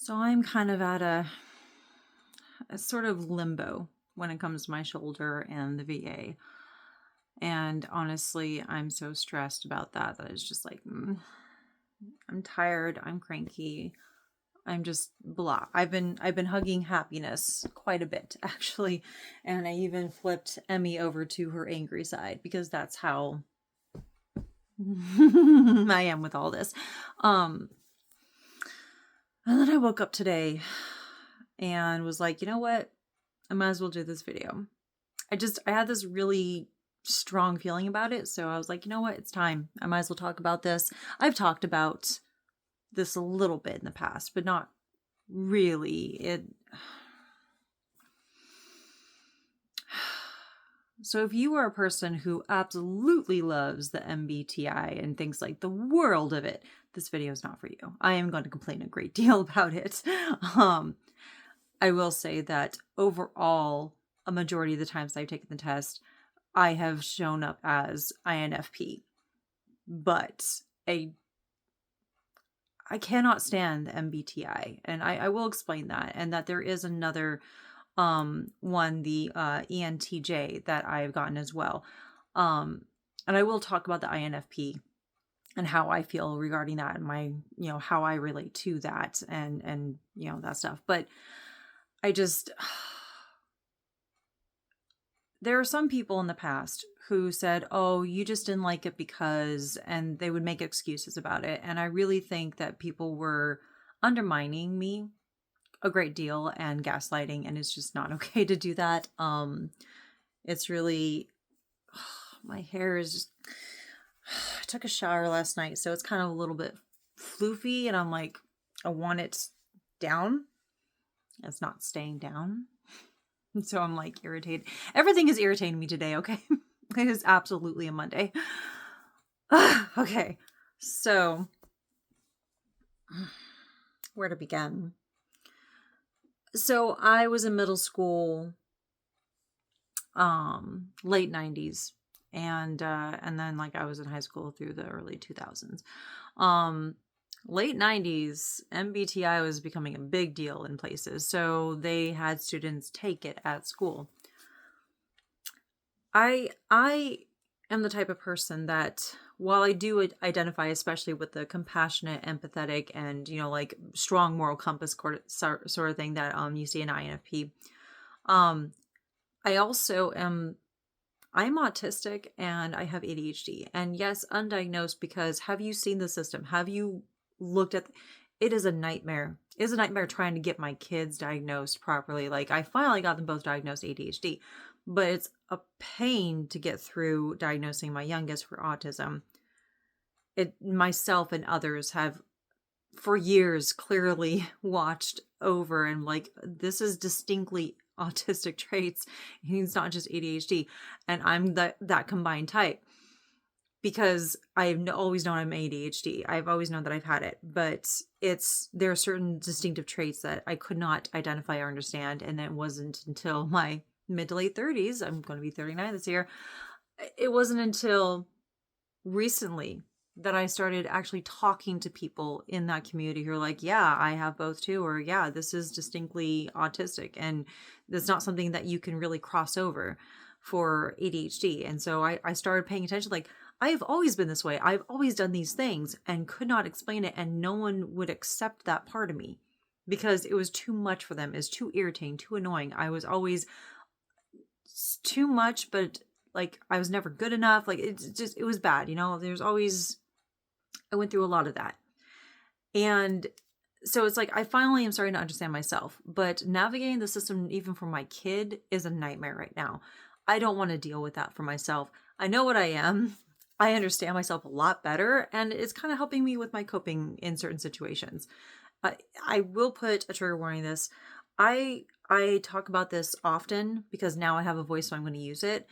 So I'm kind of at a sort of limbo when it comes to my shoulder and the VA. And honestly, I'm so stressed about that it's just like, I'm tired, I'm cranky, I'm just blah. I've been hugging happiness quite a bit actually, and I even flipped Emmy over to her angry side because that's how I am with all this. Um and then I woke up today and was like, you know what? I might as well do this video. I had this really strong feeling about it. So I was like, you know what? It's time. I might as well talk about this. I've talked about this a little bit in the past, but not really. So if you are a person who absolutely loves the MBTI and thinks like the world of it, this video is not for you. I am going to complain a great deal about it. I will say that overall, a majority of the times I've taken the test, I have shown up as INFP. But I cannot stand the MBTI, and I will explain that, and that there is another one, the ENTJ, that I've gotten as well. And I will talk about the INFP and how I feel regarding that and my, how I relate to that and that stuff. But I just there are some people in the past who said, oh, you just didn't like it because, and they would make excuses about it. And I really think that people were undermining me a great deal and gaslighting, and it's just not okay to do that. It's really, my hair is just, I took a shower last night, so it's kind of a little bit floofy, and I'm like, I want it down. It's not staying down. So I'm like irritated. Everything is irritating me today, okay? It is absolutely a Monday. Okay, so where to begin? So I was in middle school, late 90s, and then like I was in high school through the early 2000s. Late 90s, MBTI was becoming a big deal in places, so they had students take it at school. I am the type of person that, while I do identify especially with the compassionate, empathetic, and like strong moral compass sort of thing that you see in INFP, I also I'm autistic and I have ADHD, and yes, undiagnosed, because have you seen the system? Have you looked at it? Is a nightmare. It is a nightmare trying to get my kids diagnosed properly. Like, I finally got them both diagnosed ADHD, but it's a pain to get through diagnosing my youngest for autism. Myself and others have for years clearly watched over and like, this is distinctly autistic traits. He's not just ADHD, and I'm that combined type, because I've always known I'm ADHD. I've always known that I've had it, but there are certain distinctive traits that I could not identify or understand, and it wasn't until my mid to late 30s, I'm going to be 39 this year, it wasn't until recently that I started actually talking to people in that community who are like, yeah, I have both too, or yeah, this is distinctly autistic, and that's not something that you can really cross over for ADHD. And so I started paying attention, like, I have always been this way. I've always done these things and could not explain it, and no one would accept that part of me because it was too much for them. It's too irritating, too annoying. I was always too much, but like I was never good enough. Like, it was bad. There's always, I went through a lot of that. And so it's like, I finally am starting to understand myself, but navigating the system, even for my kid, is a nightmare right now. I don't want to deal with that for myself. I know what I am. I understand myself a lot better, and it's kind of helping me with my coping in certain situations. I will put a trigger warning this. I talk about this often because now I have a voice, so I'm going to use it.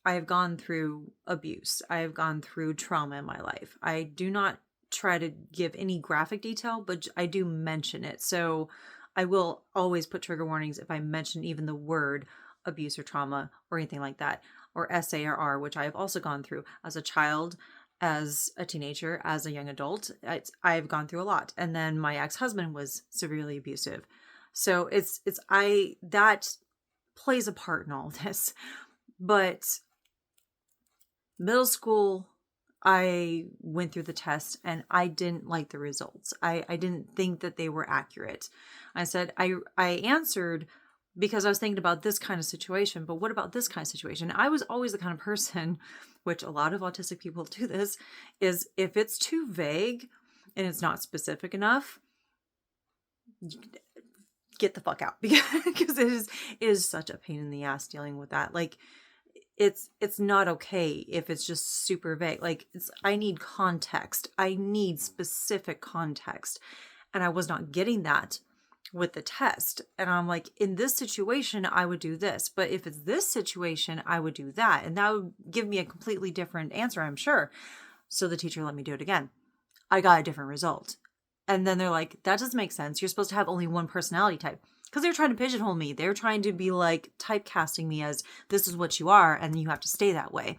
I have gone through abuse. I have gone through trauma in my life. I do not try to give any graphic detail, but I do mention it. So I will always put trigger warnings if I mention even the word abuse or trauma or anything like that, or SARR, which I have also gone through as a child as a teenager, as a young adult. I've gone through a lot. And then my ex-husband was severely abusive. So that plays a part in all this. But middle school, I went through the test and I didn't like the results. I didn't think that they were accurate. I said, I answered because I was thinking about this kind of situation, but what about this kind of situation? I was always the kind of person, which a lot of autistic people do this, is if it's too vague and it's not specific enough, get the fuck out, because it is such a pain in the ass dealing with that. Like, it's not okay if it's just super vague. Like, I need context. I need specific context. And I was not getting that with the test. And I'm like, in this situation, I would do this. But if it's this situation, I would do that. And that would give me a completely different answer, I'm sure. So the teacher let me do it again. I got a different result. And then they're like, that doesn't make sense. You're supposed to have only one personality type. Because they're trying to pigeonhole me. They're trying to be like typecasting me as this is what you are and you have to stay that way.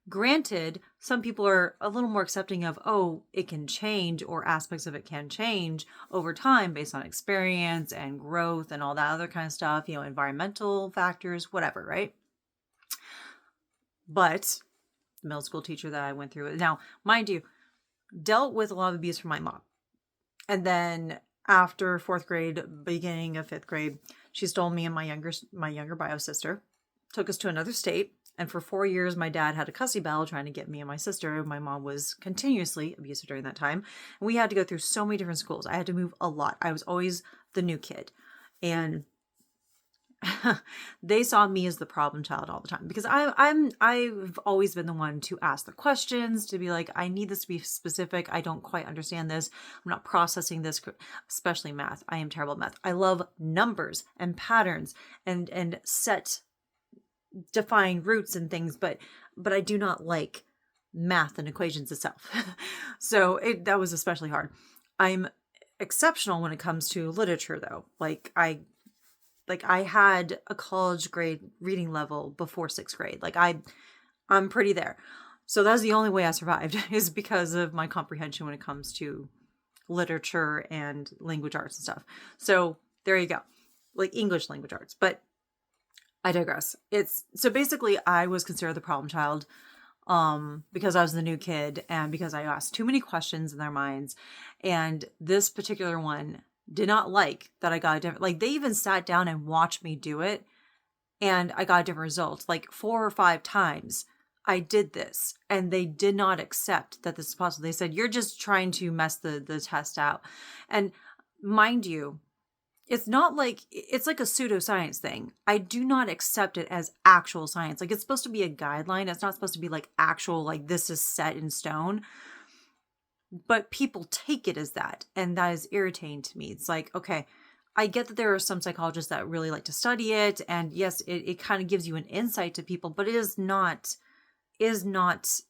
Granted, some people are a little more accepting of, oh, it can change, or aspects of it can change over time based on experience and growth and all that other kind of stuff, environmental factors, whatever, right? But the middle school teacher that I went through, now, mind you, dealt with a lot of abuse from my mom. And then after 4th grade, beginning of 5th grade, she stole me and my younger bio sister, took us to another state. And for 4 years, my dad had a custody battle trying to get me and my sister. My mom was continuously abusive during that time. And we had to go through so many different schools. I had to move a lot. I was always the new kid. And they saw me as the problem child all the time, because I've always been the one to ask the questions, to be like, I need this to be specific. I don't quite understand this. I'm not processing this, especially math. I am terrible at math. I love numbers and patterns and set defined roots and things, but I do not like math and equations itself. So that was especially hard. I'm exceptional when it comes to literature, though. I had a college grade reading level before 6th grade. I'm pretty there. So that's the only way I survived, is because of my comprehension when it comes to literature and language arts and stuff. So there you go. Like English language arts. But I digress. So basically I was considered the problem child because I was the new kid and because I asked too many questions in their minds. And this particular one did not like that I got a different, like, they even sat down and watched me do it and I got a different result. Like 4 or 5 times I did this and they did not accept that this is possible. They said, you're just trying to mess the test out. And mind you, it's not like, it's like a pseudoscience thing. I do not accept it as actual science. Like, it's supposed to be a guideline. It's not supposed to be like actual, like this is set in stone. But people take it as that. And that is irritating to me. It's like, okay, I get that there are some psychologists that really like to study it. And yes, it kind of gives you an insight to people, but it is not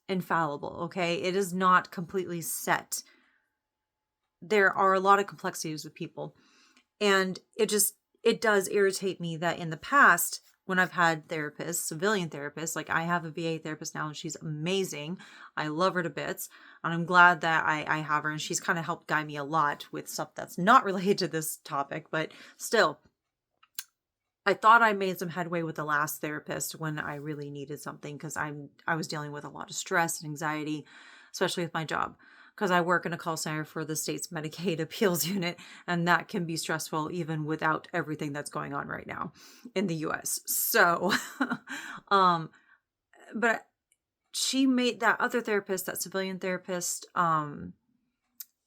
infallible. Okay. It is not completely set. There are a lot of complexities with people. And it does irritate me that in the past, when I've had therapists, civilian therapists, like I have a VA therapist now and she's amazing. I love her to bits. And I'm glad that I have her and she's kind of helped guide me a lot with stuff that's not related to this topic. But still, I thought I made some headway with the last therapist when I really needed something, because I was dealing with a lot of stress and anxiety, especially with my job. Because I work in a call center for the state's Medicaid appeals unit, and that can be stressful even without everything that's going on right now in the US. So, but she made that other therapist, that civilian therapist,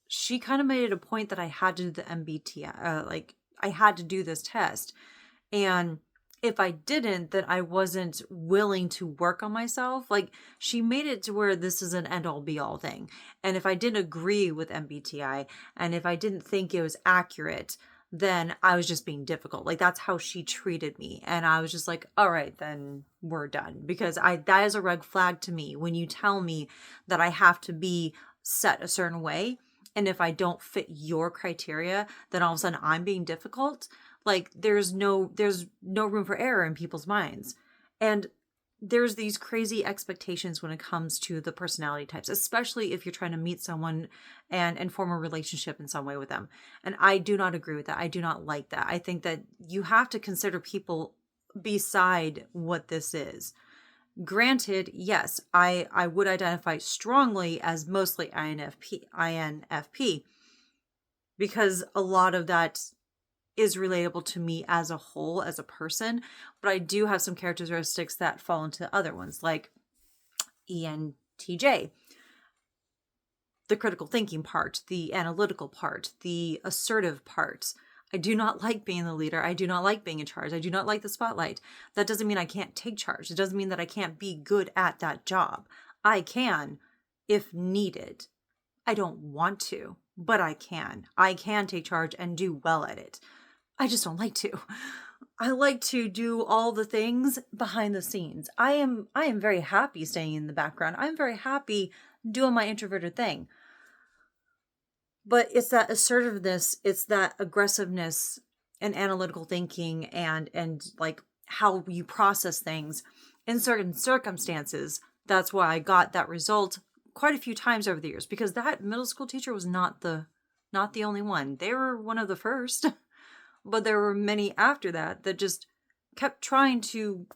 she kind of made it a point that I had to do the MBTI, like I had to do this test. And if I didn't, then I wasn't willing to work on myself. Like, she made it to where this is an end all be all thing. And if I didn't agree with MBTI and if I didn't think it was accurate, then I was just being difficult. Like, that's how she treated me. And I was just like, all right, then we're done. Because that is a red flag to me when you tell me that I have to be set a certain way. And if I don't fit your criteria, then all of a sudden I'm being difficult. Like, there's no room for error in people's minds. And there's these crazy expectations when it comes to the personality types, especially if you're trying to meet someone and form a relationship in some way with them. And I do not agree with that. I do not like that. I think that you have to consider people beside what this is. Granted, yes, I would identify strongly as mostly INFP because a lot of that is relatable to me as a whole, as a person, but I do have some characteristics that fall into other ones, like ENTJ, the critical thinking part, the analytical part, the assertive part. I do not like being the leader. I do not like being in charge. I do not like the spotlight. That doesn't mean I can't take charge. It doesn't mean that I can't be good at that job. I can if needed. I don't want to, but I can. I can take charge and do well at it. I just don't like to. I like to do all the things behind the scenes. I am very happy staying in the background. I'm very happy doing my introverted thing. But it's that assertiveness, it's that aggressiveness and analytical thinking and like how you process things in certain circumstances. That's why I got that result quite a few times over the years, because that middle school teacher was not the only one. They were one of the first. But there were many after that that just kept trying to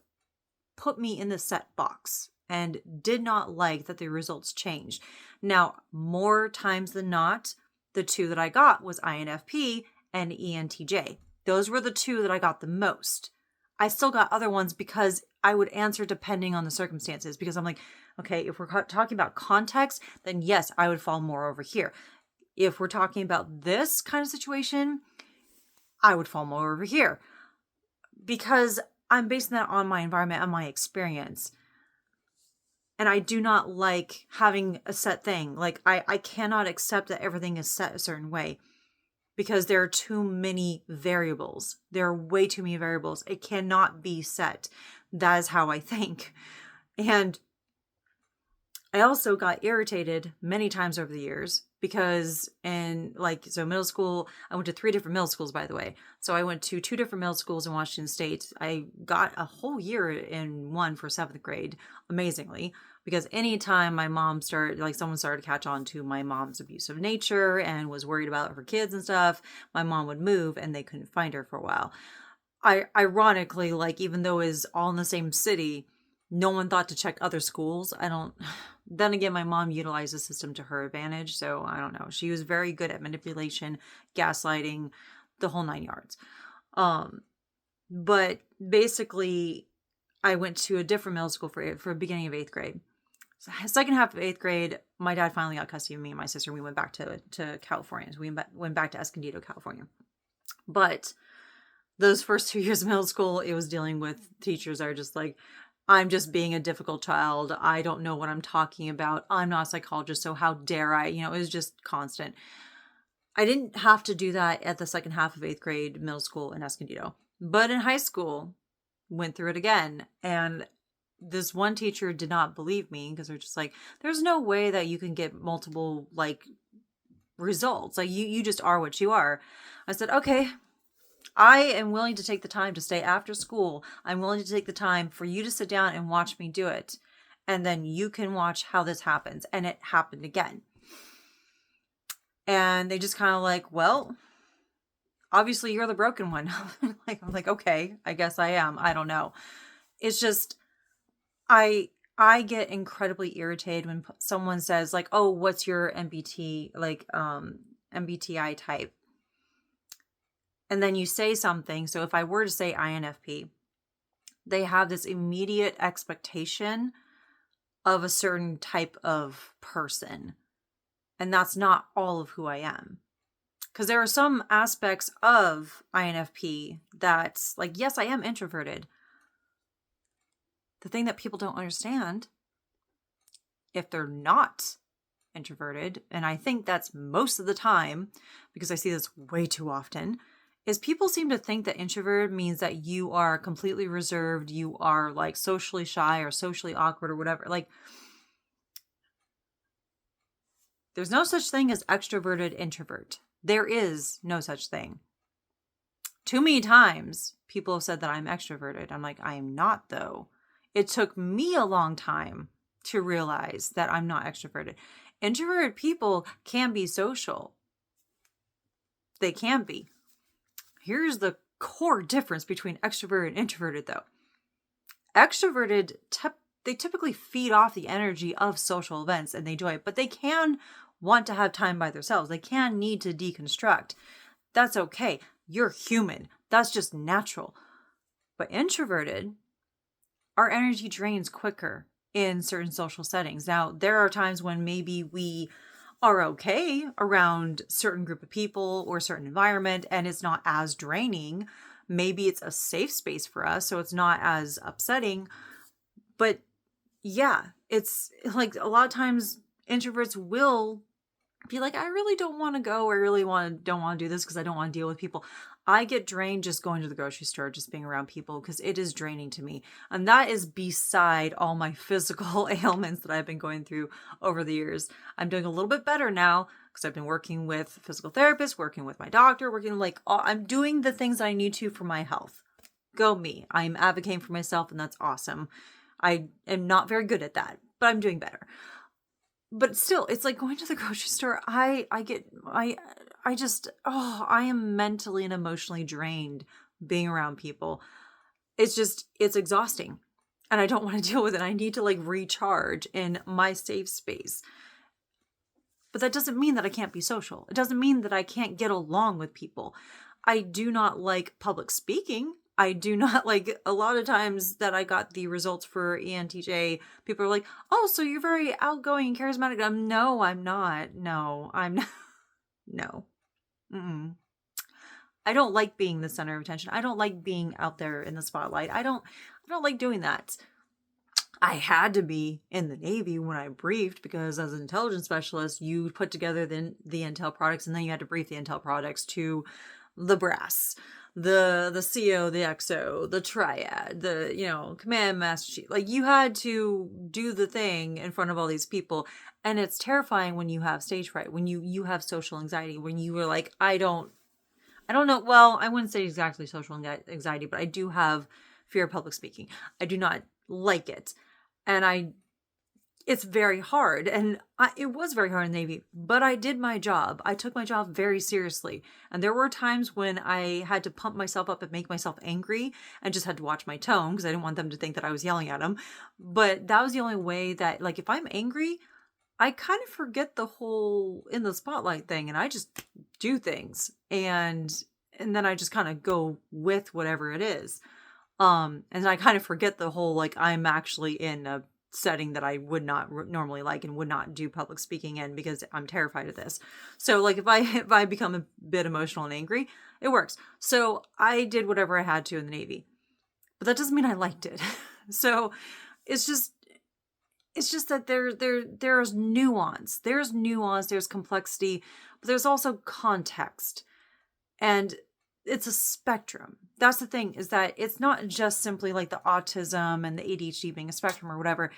put me in the set box and did not like that the results changed. Now, more times than not, the two that I got was INFP and ENTJ. Those were the two that I got the most. I still got other ones because I would answer depending on the circumstances, because I'm like, okay, if we're talking about context, then yes, I would fall more over here. If we're talking about this kind of situation, I would fall more over here, because I'm basing that on my environment and my experience. And I do not like having a set thing. Like I cannot accept that everything is set a certain way, because there are too many variables. There are way too many variables. It cannot be set. That is how I think. And I also got irritated many times over the years because so middle school, I went to 3 different middle schools, by the way. So I went to 2 different middle schools in Washington State. I got a whole year in one for 7th grade, amazingly, because anytime my mom someone started to catch on to my mom's abusive nature and was worried about her kids and stuff, my mom would move and they couldn't find her for a while. Ironically, even though it was all in the same city, no one thought to check other schools. Then again, my mom utilized the system to her advantage. So I don't know. She was very good at manipulation, gaslighting, the whole 9 yards. But basically I went to a different middle school for beginning of 8th grade. So second half of 8th grade, my dad finally got custody of me and my sister. We went back to California. So we went back to Escondido, California. But those first 2 years of middle school, it was dealing with teachers that are just like, I'm just being a difficult child. I don't know what I'm talking about. I'm not a psychologist, so how dare I? It was just constant. I didn't have to do that at the second half of 8th grade middle school in Escondido. But in high school, went through it again. And this one teacher did not believe me, because they're just like, there's no way that you can get multiple results. You just are what you are. I said, okay, I am willing to take the time to stay after school. I'm willing to take the time for you to sit down and watch me do it. And then you can watch how this happens. And it happened again. And they just kind of well, obviously you're the broken one. I'm like, okay, I guess I am. I don't know. It's just, I get incredibly irritated when someone says oh, what's your MBTI type? And then you say something. So if I were to say INFP, they have this immediate expectation of a certain type of person. And that's not all of who I am. Because there are some aspects of INFP that's yes, I am introverted. The thing that people don't understand, if they're not introverted, and I think that's most of the time, because I see this way too often, is people seem to think that introvert means that you are completely reserved, you are socially shy or socially awkward or whatever. There's no such thing as extroverted introvert. There is no such thing. Too many times people have said that I'm extroverted. I'm like, I am not though. It took me a long time to realize that I'm not extroverted. Introverted people can be social. They can be. Here's the core difference between extroverted and introverted, though. Extroverted, they typically feed off the energy of social events and they enjoy it, but they can want to have time by themselves. They can need to deconstruct. That's okay. You're human. That's just natural. But introverted, our energy drains quicker in certain social settings. Now, there are times when maybe we are okay around certain group of people or certain environment and it's not as draining. Maybe it's a safe space for us, so it's not as upsetting. But yeah, it's like a lot of times introverts will be like, I really don't want to go. I really don't want to do this because I don't want to deal with people. I get drained just going to the grocery store, just being around people because it is draining to me. And that is beside all my physical ailments that I've been going through over the years. I'm doing a little bit better now because I've been working with physical therapists, working with my doctor, I'm doing the things I need to for my health. Go me. I'm advocating for myself and that's awesome. I am not very good at that, but I'm doing better. But still, it's like going to the grocery store. I am mentally and emotionally drained being around people. It's exhausting and I don't want to deal with it. I need to recharge in my safe space. But that doesn't mean that I can't be social. It doesn't mean that I can't get along with people. I do not like public speaking. I do not like a lot of times that I got the results for ENTJ. People are like, oh, so you're very outgoing and charismatic. No, I'm not. No, I'm not. No. Mm-mm. I don't like being the center of attention. I don't like being out there in the spotlight. I don't like doing that. I had to be in the Navy when I briefed because as an intelligence specialist, you put together the intel products and then you had to brief the intel products to the brass, the CO, the XO, the triad, the, command master chief. Like you had to do the thing in front of all these people. And it's terrifying when you have stage fright, when you have social anxiety, when you were like, I don't know. Well, I wouldn't say exactly social anxiety, but I do have fear of public speaking. I do not like it. And it's very hard. And it was very hard in the Navy, but I did my job. I took my job very seriously. And there were times when I had to pump myself up and make myself angry and just had to watch my tone because I didn't want them to think that I was yelling at them. But that was the only way that, if I'm angry, I kind of forget the whole in the spotlight thing and I just do things. And then I just kind of go with whatever it is. And I kind of forget the whole, I'm actually in a setting that I would not normally like and would not do public speaking in because I'm terrified of this. So if I become a bit emotional and angry, it works. So I did whatever I had to in the Navy, but that doesn't mean I liked it. So it's just that there's nuance, there's complexity, but there's also context. And it's a spectrum. That's the thing, is that it's not just simply the autism and the ADHD being a spectrum or whatever.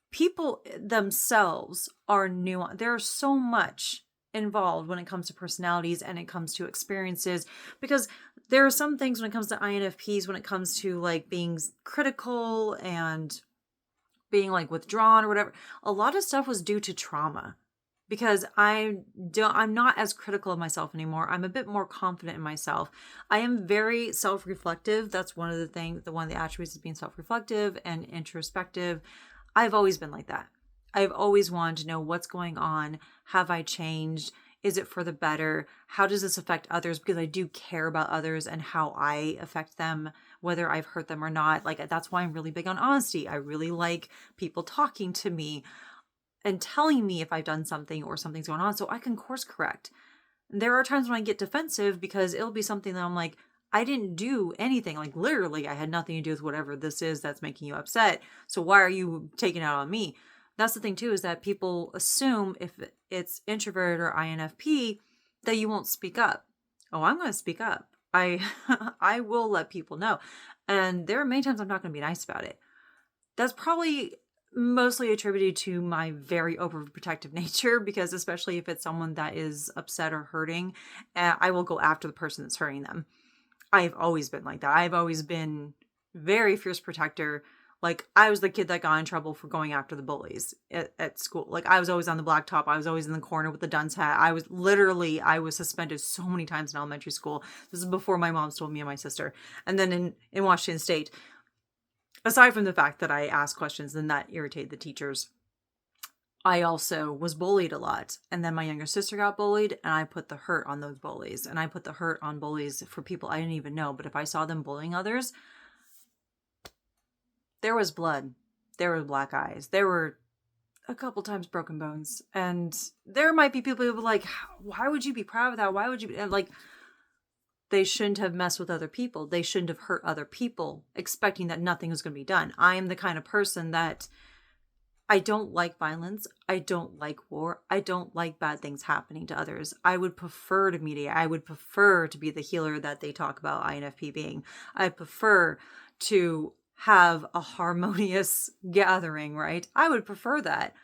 People themselves are nuanced. There's so much involved when it comes to personalities and it comes to experiences, because there are some things when it comes to INFPs, when it comes to being critical and being withdrawn or whatever, a lot of stuff was due to trauma. Because I'm not as critical of myself anymore. I'm a bit more confident in myself. I am very self-reflective. That's one of the attributes is being self-reflective and introspective. I've always been like that. I've always wanted to know what's going on. Have I changed? Is it for the better? How does this affect others? Because I do care about others and how I affect them, whether I've hurt them or not. That's why I'm really big on honesty. I really like people talking to me and telling me if I've done something or something's going on so I can course correct. There are times when I get defensive because it'll be something that I'm like, I didn't do anything. Literally, I had nothing to do with whatever this is that's making you upset. So why are you taking it out on me? That's the thing too, is that people assume if it's introvert or INFP that you won't speak up. Oh, I'm going to speak up. I will let people know. And there are many times I'm not going to be nice about it. That's probably mostly attributed to my very overprotective nature, because especially if it's someone that is upset or hurting, I will go after the person that's hurting them. I've always been like that. I've always been very fierce protector. Like, I was the kid that got in trouble for going after the bullies at school. Like, I was always on the blacktop. I was always in the corner with the dunce hat. I was suspended so many times in elementary school. This is before my mom told me and my sister. And then in Washington State, aside from the fact that I asked questions and that irritated the teachers, I also was bullied a lot. And then my younger sister got bullied, and I put the hurt on those bullies. And I put the hurt on bullies for people I didn't even know. But if I saw them bullying others, there was blood. There were black eyes. There were a couple times broken bones. And there might be people who be like, why would you be proud of that? Why would you be? And like, they shouldn't have messed with other people. They shouldn't have hurt other people, expecting that nothing was going to be done. I am the kind of person that I don't like violence. I don't like war. I don't like bad things happening to others. I would prefer to mediate. I would prefer to be the healer that they talk about INFP being. I prefer to have a harmonious gathering, right? I would prefer that.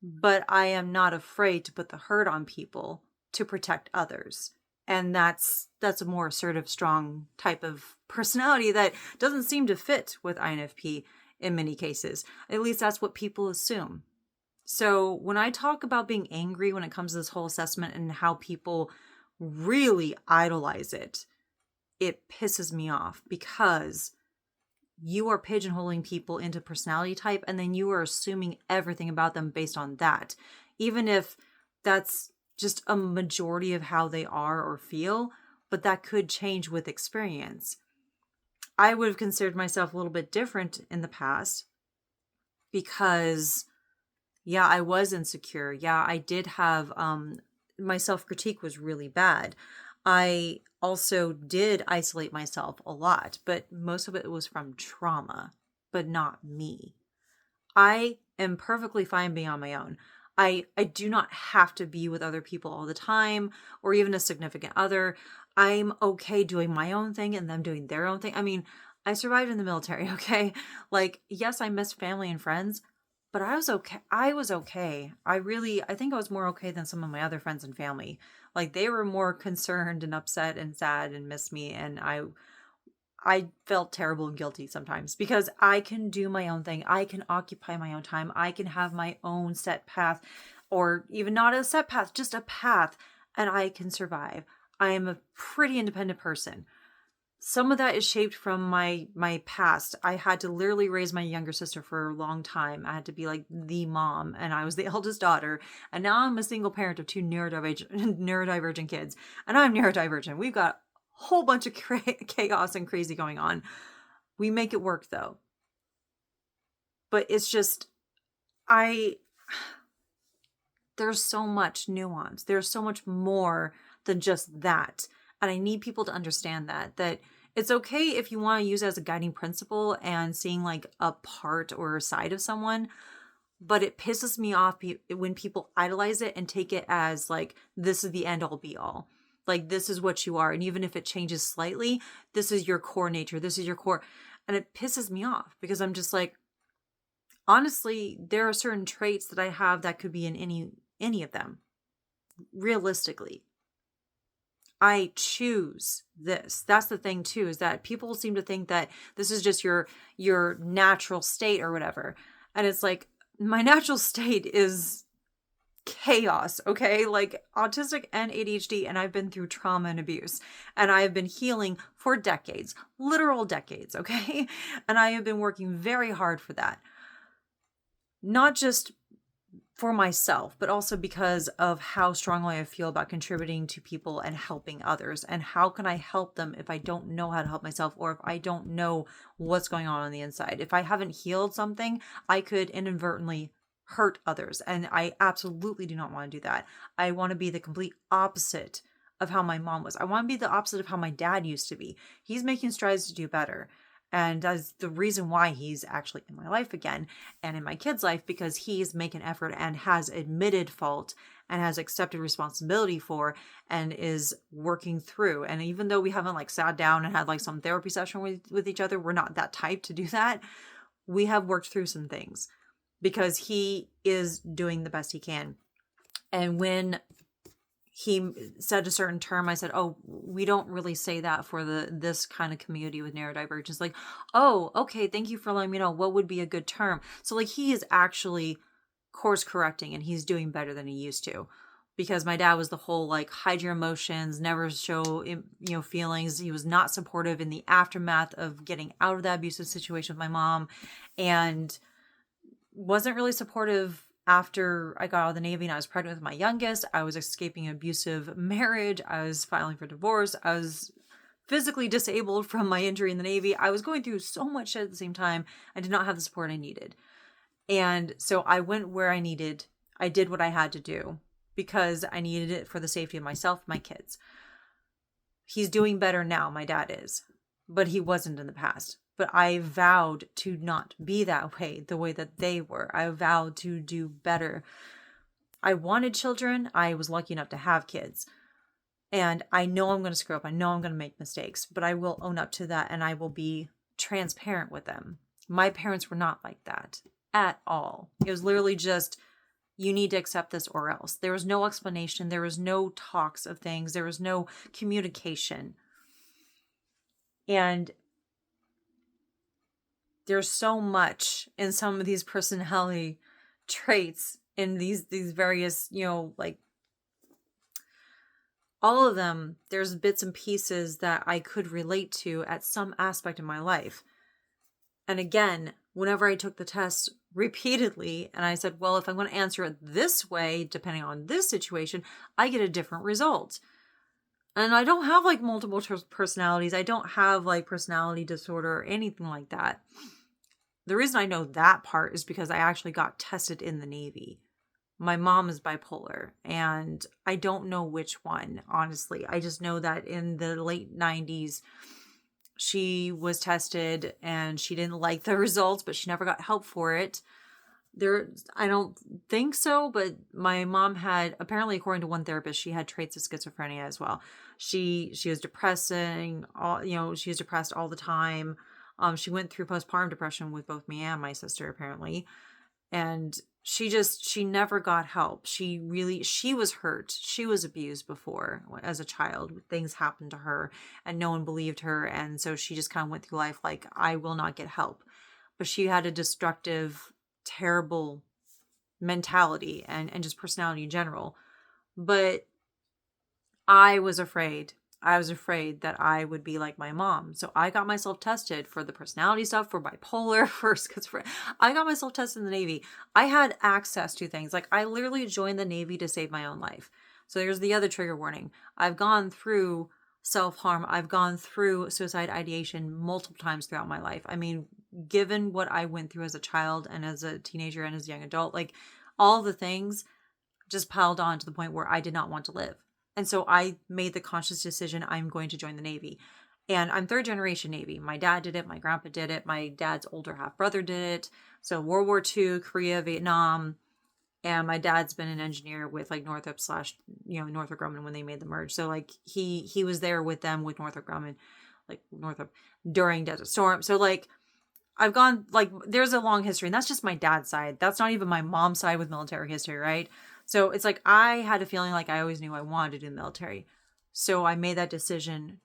But I am not afraid to put the hurt on people to protect others. And that's a more assertive, strong type of personality that doesn't seem to fit with INFP in many cases. At least that's what people assume. So when I talk about being angry when it comes to this whole assessment and how people really idolize it, it pisses me off, because you are pigeonholing people into personality type, and then you are assuming everything about them based on that. Even if that's just a majority of how they are or feel, but that could change with experience. I would have considered myself a little bit different in the past because, yeah, I was insecure. Yeah, I did have, my self-critique was really bad. I also did isolate myself a lot, but most of it was from trauma, but not me. I am perfectly fine being on my own. I do not have to be with other people all the time, or even a significant other. I'm okay doing my own thing and them doing their own thing. I mean, I survived in the military, okay? Like, yes, I missed family and friends, but I was okay. I was okay. I think I was more okay than some of my other friends and family. Like, they were more concerned and upset and sad and missed me. And I felt terrible and guilty sometimes because I can do my own thing. I can occupy my own time. I can have my own set path, or even not a set path, just a path, and I can survive. I am a pretty independent person. Some of that is shaped from my past. I had to literally raise my younger sister for a long time. I had to be like the mom, and I was the eldest daughter. And now I'm a single parent of two neurodivergent kids. And I'm neurodivergent. We've got a whole bunch of chaos and crazy going on. We make it work though. But it's just, there's so much nuance. There's so much more than just that. And I need people to understand that it's okay if you want to use it as a guiding principle and seeing like a part or a side of someone, but it pisses me off when people idolize it and take it as like, this is the end all be all. Like, this is what you are. And even if it changes slightly, this is your core nature. This is your core. And it pisses me off because I'm just like, honestly, there are certain traits that I have that could be in any of them. Realistically, I choose this. That's the thing too, is that people seem to think that this is just your natural state or whatever. And it's like, my natural state is chaos, okay? Like, autistic and ADHD, and I've been through trauma and abuse, and I have been healing for decades, literal decades, okay? And I have been working very hard for that. Not just for myself, but also because of how strongly I feel about contributing to people and helping others. And how can I help them if I don't know how to help myself, or if I don't know what's going on the inside? If I haven't healed something, I could inadvertently hurt others. And I absolutely do not want to do that. I want to be the complete opposite of how my mom was. I want to be the opposite of how my dad used to be. He's making strides to do better. And that's the reason why he's actually in my life again and in my kid's life, because he's making effort and has admitted fault and has accepted responsibility for and is working through. And even though we haven't like sat down and had like some therapy session with each other, we're not that type to do that. We have worked through some things because he is doing the best he can. And when he said a certain term. I said, "Oh, we don't really say that for this kind of community with neurodivergence." Like, "Oh, okay, thank you for letting me know what would be a good term." So like he is actually course correcting and he's doing better than he used to. Because my dad was the whole like hide your emotions, never show feelings. He was not supportive in the aftermath of getting out of that abusive situation with my mom, and wasn't really supportive after I got out of the Navy and I was pregnant with my youngest. I was escaping an abusive marriage. I was filing for divorce. I was physically disabled from my injury in the Navy. I was going through so much shit at the same time. I did not have the support I needed. And so I went where I needed. I did what I had to do because I needed it for the safety of myself and my kids. He's doing better now, my dad is, but he wasn't in the past. But I vowed to not be that way, the way that they were. I vowed to do better. I wanted children. I was lucky enough to have kids. And I know I'm going to screw up. I know I'm going to make mistakes, but I will own up to that and I will be transparent with them. My parents were not like that at all. It was literally just, you need to accept this or else. There was no explanation. There was no talks of things. There was no communication. And there's so much in some of these personality traits in these various, like all of them, there's bits and pieces that I could relate to at some aspect of my life. And again, whenever I took the test repeatedly and I said, well, if I'm going to answer it this way, depending on this situation, I get a different result. And I don't have like multiple personalities. I don't have like personality disorder or anything like that. The reason I know that part is because I actually got tested in the Navy. My mom is bipolar and I don't know which one, honestly. I just know that in the late 90s, she was tested and she didn't like the results, but she never got help for it. I don't think so, but my mom had, apparently according to one therapist, she had traits of schizophrenia as well. She was depressing, she was depressed all the time. She went through postpartum depression with both me and my sister, apparently. And she never got help. She was hurt. She was abused before as a child. Things happened to her and no one believed her. And so she just kind of went through life like, I will not get help. But she had a destructive, terrible mentality and just personality in general. But I was afraid that I would be like my mom. So I got myself tested for the personality stuff, for bipolar, for schizophrenia. I got myself tested in the Navy. I had access to things. Like I literally joined the Navy to save my own life. So there's the other trigger warning. I've gone through self-harm. I've gone through suicide ideation multiple times throughout my life. I mean, given what I went through as a child and as a teenager and as a young adult, like all the things just piled on to the point where I did not want to live. And so I made the conscious decision, I'm going to join the Navy. And I'm third generation Navy. My dad did it. My grandpa did it. My dad's older half brother did it. So World War II, Korea, Vietnam. And my dad's been an engineer with like Northrop Grumman when they made the merge. So like he was there with them with Northrop Grumman, like Northrop during Desert Storm. So like I've gone, like there's a long history and that's just my dad's side. That's not even my mom's side with military history, right? So it's like I had a feeling like I always knew I wanted to do the military. So I made that decision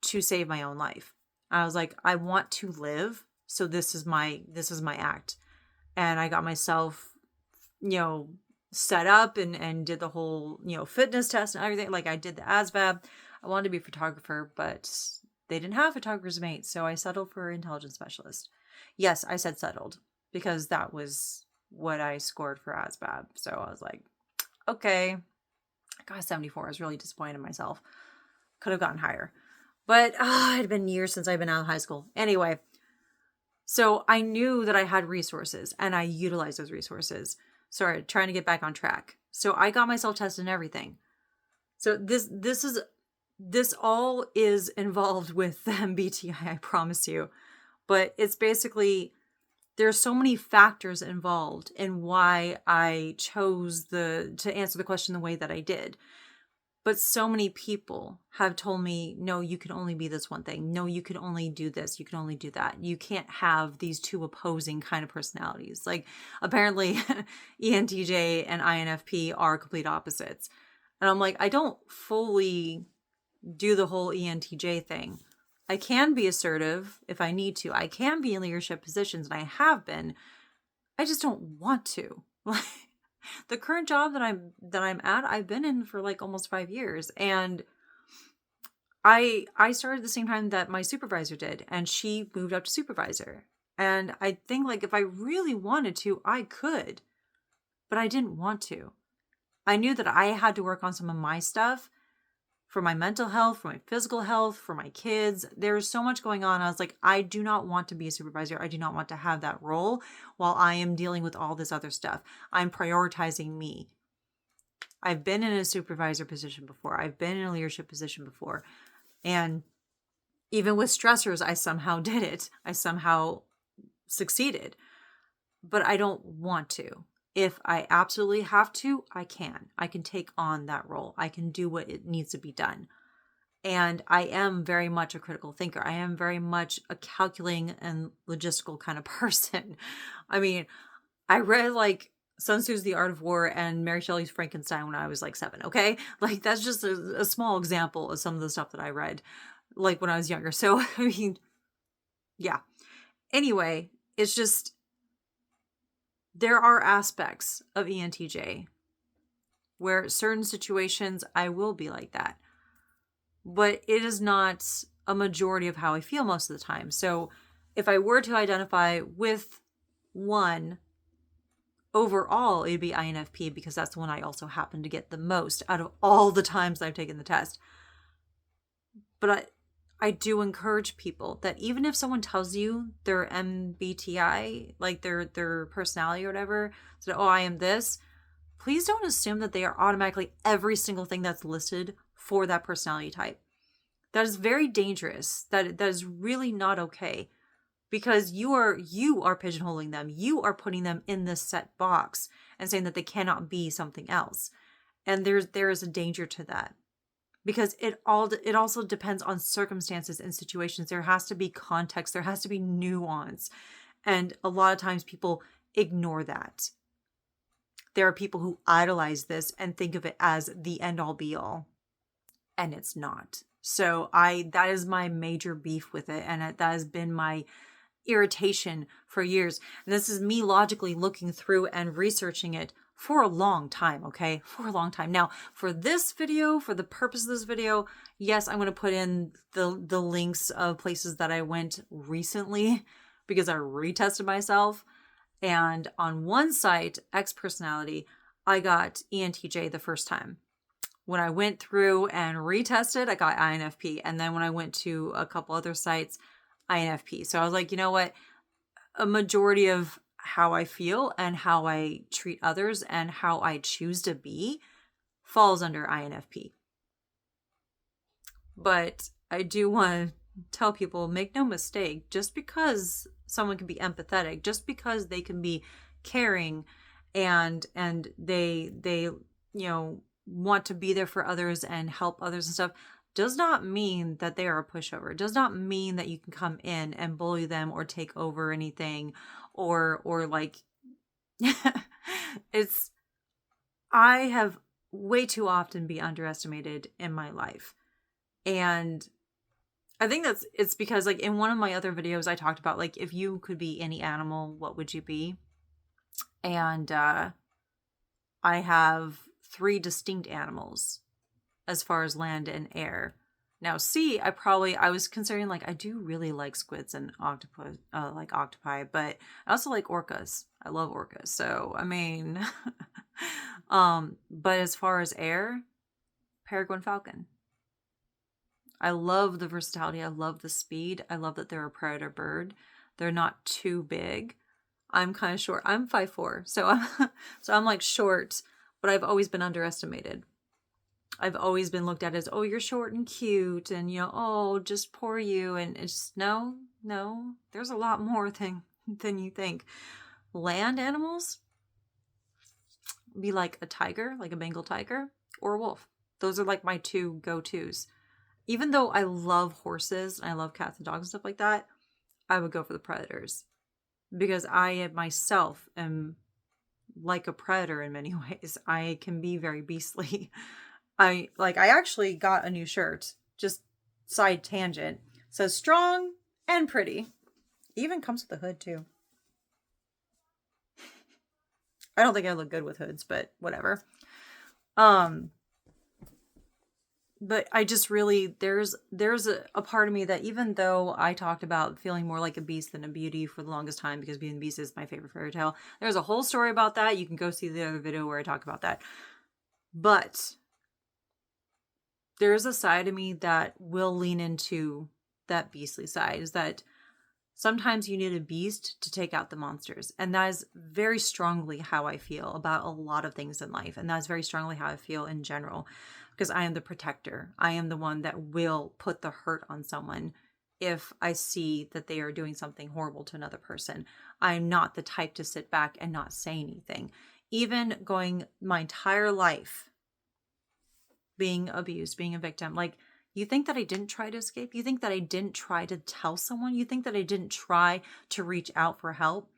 to save my own life. I was like, I want to live. So this is my act. And I got myself, set up and did the whole, fitness test and everything. Like I did the ASVAB. I wanted to be a photographer, but they didn't have photographers mates. So I settled for intelligence specialist. Yes, I said settled because that was what I scored for ASVAB. So I was like, okay, I got a 74. I was really disappointed in myself. Could have gotten higher. But it had been years since I've been out of high school. Anyway, so I knew that I had resources and I utilized those resources. Sorry, trying to get back on track. So I got myself tested and everything. So this all is involved with the MBTI, I promise you. But it's basically, there's so many factors involved in why I chose to answer the question the way that I did. But so many people have told me, no, you can only be this one thing. No, you can only do this. You can only do that. You can't have these two opposing kind of personalities. Like apparently ENTJ and INFP are complete opposites. And I'm like, I don't fully do the whole ENTJ thing. I can be assertive if I need to. I can be in leadership positions, and I have been. I just don't want to. Like the current job that I'm at, I've been in for like almost 5 years, and I started the same time that my supervisor did, and she moved up to supervisor. And I think like if I really wanted to, I could, but I didn't want to. I knew that I had to work on some of my stuff for my mental health, for my physical health, for my kids. There's so much going on. I was like, I do not want to be a supervisor. I do not want to have that role while I am dealing with all this other stuff. I'm prioritizing me. I've been in a supervisor position before. I've been in a leadership position before. And even with stressors, I somehow did it. I somehow succeeded. But I don't want to. If I absolutely have to, I can. I can take on that role. I can do what it needs to be done. And I am very much a critical thinker. I am very much a calculating and logistical kind of person. I mean, I read like Sun Tzu's The Art of War and Mary Shelley's Frankenstein when I was like 7, okay? Like that's just a small example of some of the stuff that I read like when I was younger. So, I mean, yeah. Anyway, it's just, there are aspects of ENTJ where certain situations I will be like that. But it is not a majority of how I feel most of the time. So if I were to identify with one, overall, it'd be INFP because that's the one I also happen to get the most out of all the times I've taken the test. But I do encourage people that even if someone tells you their MBTI, like their personality or whatever, so oh, I am this, please don't assume that they are automatically every single thing that's listed for that personality type. That is very dangerous. That is really not okay, because you are pigeonholing them. You are putting them in this set box and saying that they cannot be something else. And there is a danger to that. Because it also depends on circumstances and situations. There has to be context. There has to be nuance. And a lot of times people ignore that. There are people who idolize this and think of it as the end all be all. And it's not. So that is my major beef with it. And that has been my irritation for years. And this is me logically looking through and researching it for a long time, okay? For a long time. Now, for this video, for the purpose of this video, yes, I'm going to put in the links of places that I went recently because I retested myself. And on one site, X Personality, I got ENTJ the first time. When I went through and retested, I got INFP. And then when I went to a couple other sites, INFP. So I was like, you know what? A majority of how I feel and how I treat others and how I choose to be falls under INFP. But I do want to tell people, make no mistake, just because someone can be empathetic, just because they can be caring and they want to be there for others and help others and stuff, does not mean that they are a pushover. It does not mean that you can come in and bully them or take over anything or like I have way too often been underestimated in my life. And I think it's because like in one of my other videos I talked about like if you could be any animal, what would you be? And I have 3 distinct animals as far as land and air. Now, sea, I was considering like I do really like squids and octopus, like octopi, but I also like orcas. I love orcas. So I mean, but as far as air, peregrine falcon. I love the versatility. I love the speed. I love that they're a predator bird. They're not too big. I'm kind of short. I'm 5'4", so I'm like short, but I've always been underestimated. I've always been looked at as, oh, you're short and cute, and oh, just poor you, and it's just, no, there's a lot more than you think. Land animals be like a tiger, like a Bengal tiger, or a wolf. Those are like my 2 go-tos. Even though I love horses and I love cats and dogs and stuff like that, I would go for the predators because I myself am like a predator in many ways. I can be very beastly. I actually got a new shirt. Just side tangent. So strong and pretty. Even comes with a hood too. I don't think I look good with hoods, but whatever. Um, but I just really there's a part of me that, even though I talked about feeling more like a beast than a beauty for the longest time, because Beauty and the Beast is my favorite fairy tale, there's a whole story about that. You can go see the other video where I talk about that. But there is a side of me that will lean into that beastly side, is that sometimes you need a beast to take out the monsters. And that is very strongly how I feel about a lot of things in life. And that is very strongly how I feel in general, because I am the protector. I am the one that will put the hurt on someone if I see that they are doing something horrible to another person. I am not the type to sit back and not say anything. Even going my entire life being abused, being a victim, like, you think that I didn't try to escape? You think that I didn't try to tell someone? You think that I didn't try to reach out for help?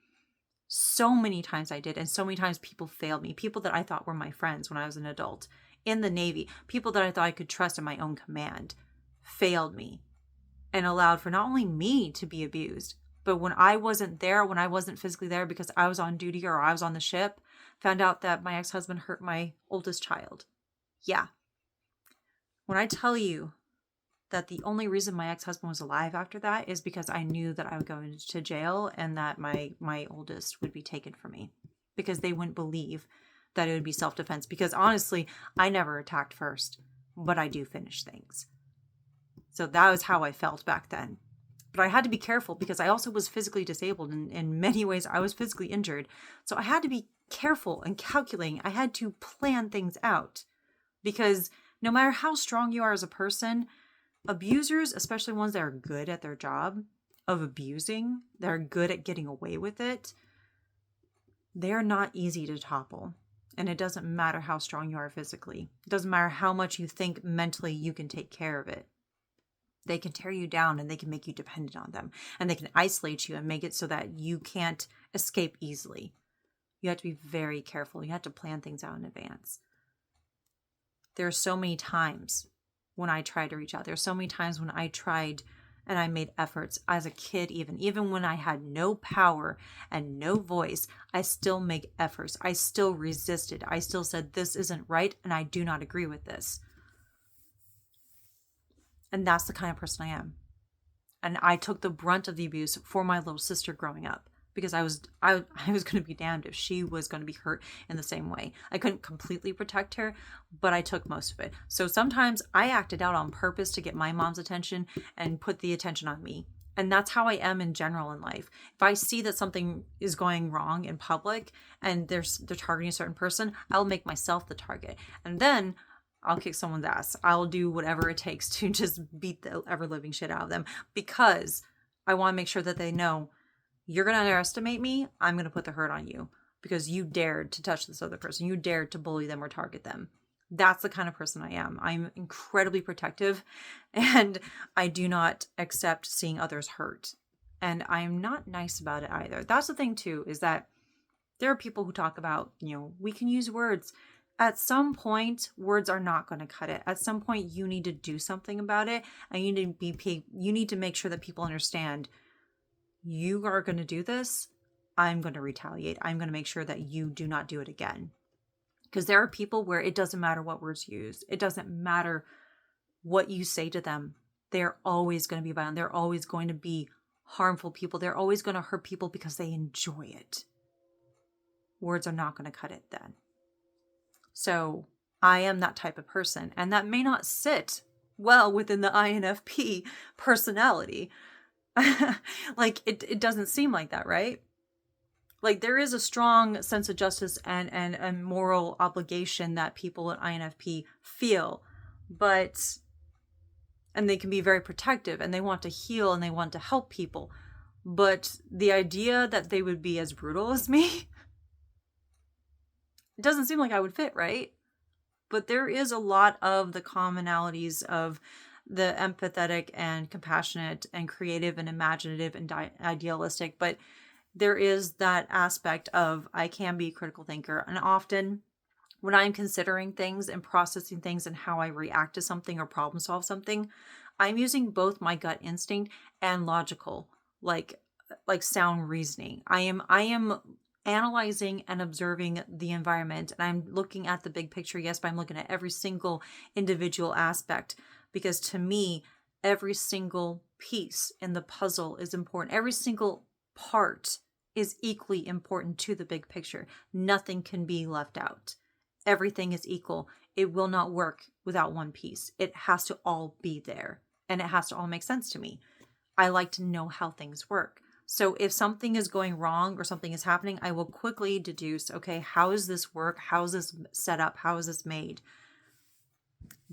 So many times I did. And so many times people failed me. People that I thought were my friends when I was an adult in the Navy, people that I thought I could trust in my own command, failed me and allowed for not only me to be abused, but when I wasn't there, when I wasn't physically there because I was on duty or I was on the ship, found out that my ex-husband hurt my oldest child. Yeah. When I tell you that the only reason my ex-husband was alive after that is because I knew that I would go into jail and that my oldest would be taken from me, because they wouldn't believe that it would be self-defense. Because honestly, I never attacked first, but I do finish things. So that was how I felt back then. But I had to be careful because I also was physically disabled. In many ways, I was physically injured. So I had to be careful and calculating. I had to plan things out, because no matter how strong you are as a person, abusers, especially ones that are good at their job of abusing, that are good at getting away with it, they're not easy to topple. And it doesn't matter how strong you are physically. It doesn't matter how much you think mentally you can take care of it. They can tear you down and they can make you dependent on them. And they can isolate you and make it so that you can't escape easily. You have to be very careful. You have to plan things out in advance. There are so many times when I tried to reach out. There's so many times when I tried and I made efforts as a kid, even when I had no power and no voice, I still make efforts. I still resisted. I still said, this isn't right and I do not agree with this. And that's the kind of person I am. And I took the brunt of the abuse for my little sister growing up, because I was going to be damned if she was going to be hurt in the same way. I couldn't completely protect her, but I took most of it. So sometimes I acted out on purpose to get my mom's attention and put the attention on me. And that's how I am in general in life. If I see that something is going wrong in public and they're targeting a certain person, I'll make myself the target. And then I'll kick someone's ass. I'll do whatever it takes to just beat the ever living shit out of them, because I want to make sure that they know, you're going to underestimate me, I'm going to put the hurt on you because you dared to touch this other person. You dared to bully them or target them. That's the kind of person I am. I'm incredibly protective, and I do not accept seeing others hurt. And I'm not nice about it either. That's the thing too, is that there are people who talk about, we can use words. At some point, words are not going to cut it. At some point, you need to do something about it, and you need to make sure that people understand, you are going to do this, I'm going to retaliate. I'm going to make sure that you do not do it again. Because there are people where it doesn't matter what words you use. It doesn't matter what you say to them. They're always going to be violent. They're always going to be harmful people. They're always going to hurt people because they enjoy it. Words are not going to cut it then. So I am that type of person. And that may not sit well within the INFP personality. Like it doesn't seem like that, right? Like there is a strong sense of justice and moral obligation that people at INFP feel, and they can be very protective and they want to heal and they want to help people. But the idea that they would be as brutal as me, it doesn't seem like I would fit, right? But there is a lot of the commonalities of the empathetic and compassionate and creative and imaginative and idealistic. But there is that aspect of, I can be a critical thinker. And often when I'm considering things and processing things and how I react to something or problem solve something, I'm using both my gut instinct and logical, like sound reasoning. I am analyzing and observing the environment, and I'm looking at the big picture, yes, but I'm looking at every single individual aspect, because to me, every single piece in the puzzle is important. Every single part is equally important to the big picture. Nothing can be left out. Everything is equal. It will not work without one piece. It has to all be there, and it has to all make sense to me. I like to know how things work. So if something is going wrong or something is happening, I will quickly deduce, okay, how does this work? How is this set up? How is this made?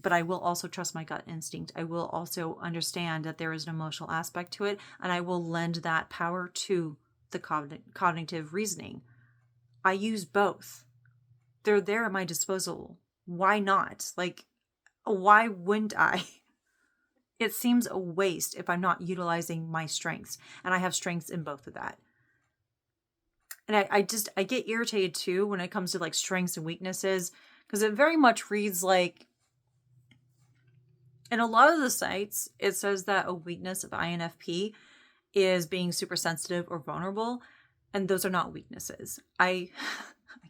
But I will also trust my gut instinct. I will also understand that there is an emotional aspect to it, and I will lend that power to the cognitive reasoning. I use both. They're there at my disposal. Why not? Like, why wouldn't I? It seems a waste if I'm not utilizing my strengths, and I have strengths in both of that. And I get irritated too when it comes to like strengths and weaknesses, because it very much reads like, in a lot of the sites, it says that a weakness of INFP is being super sensitive or vulnerable, and those are not weaknesses. I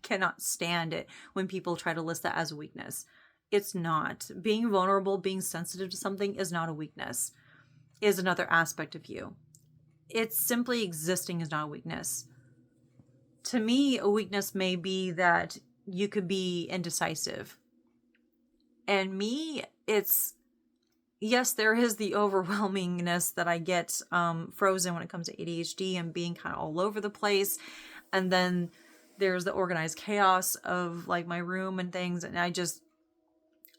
cannot stand it when people try to list that as a weakness. It's not. Being vulnerable, being sensitive to something is not a weakness. It is another aspect of you. It's simply existing is not a weakness. To me, a weakness may be that you could be indecisive. And me, it's, yes, there is the overwhelmingness that I get frozen when it comes to ADHD and being kind of all over the place. And then there's the organized chaos of like my room and things. And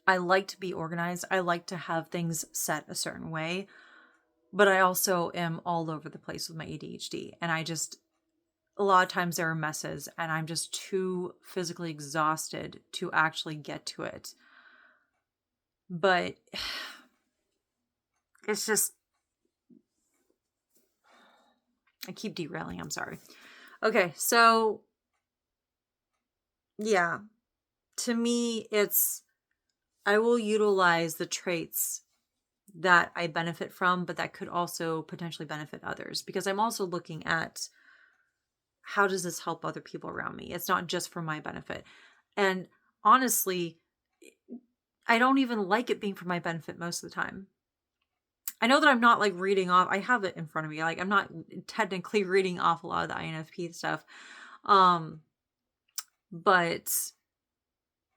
I like to be organized. I like to have things set a certain way, but I also am all over the place with my ADHD. And a lot of times there are messes, and I'm just too physically exhausted to actually get to it. But it's just, I keep derailing. I'm sorry. Okay. So yeah, to me, I will utilize the traits that I benefit from, but that could also potentially benefit others, because I'm also looking at how does this help other people around me? It's not just for my benefit. And honestly, I don't even like it being for my benefit most of the time. I know that I'm not like reading off, I have it in front of me. Like I'm not technically reading off a lot of the INFP stuff. But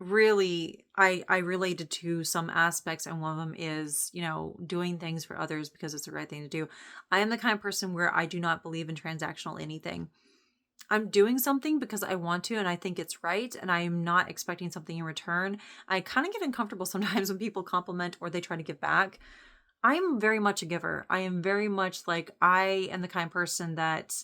really, I related to some aspects, and one of them is, doing things for others because it's the right thing to do. I am the kind of person where I do not believe in transactional anything. I'm doing something because I want to, and I think it's right, and I'm not expecting something in return. I kind of get uncomfortable sometimes when people compliment or they try to give back. I'm very much a giver. I am very much like, I am the kind of person that,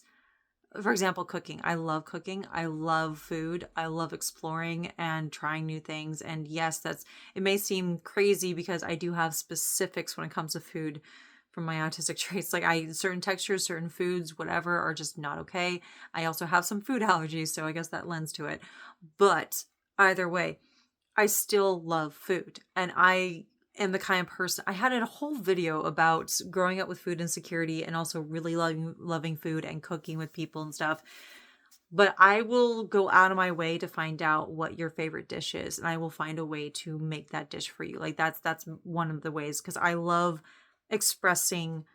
for example, cooking. I love cooking. I love food. I love exploring and trying new things. And yes, it may seem crazy because I do have specifics when it comes to food from my autistic traits. Like certain textures, certain foods, whatever, are just not okay. I also have some food allergies, so I guess that lends to it. But either way, I still love food. And I am the kind of person, I had a whole video about growing up with food insecurity and also really loving food and cooking with people and stuff. But I will go out of my way to find out what your favorite dish is, and I will find a way to make that dish for you. Like that's one of the ways, because I love expressing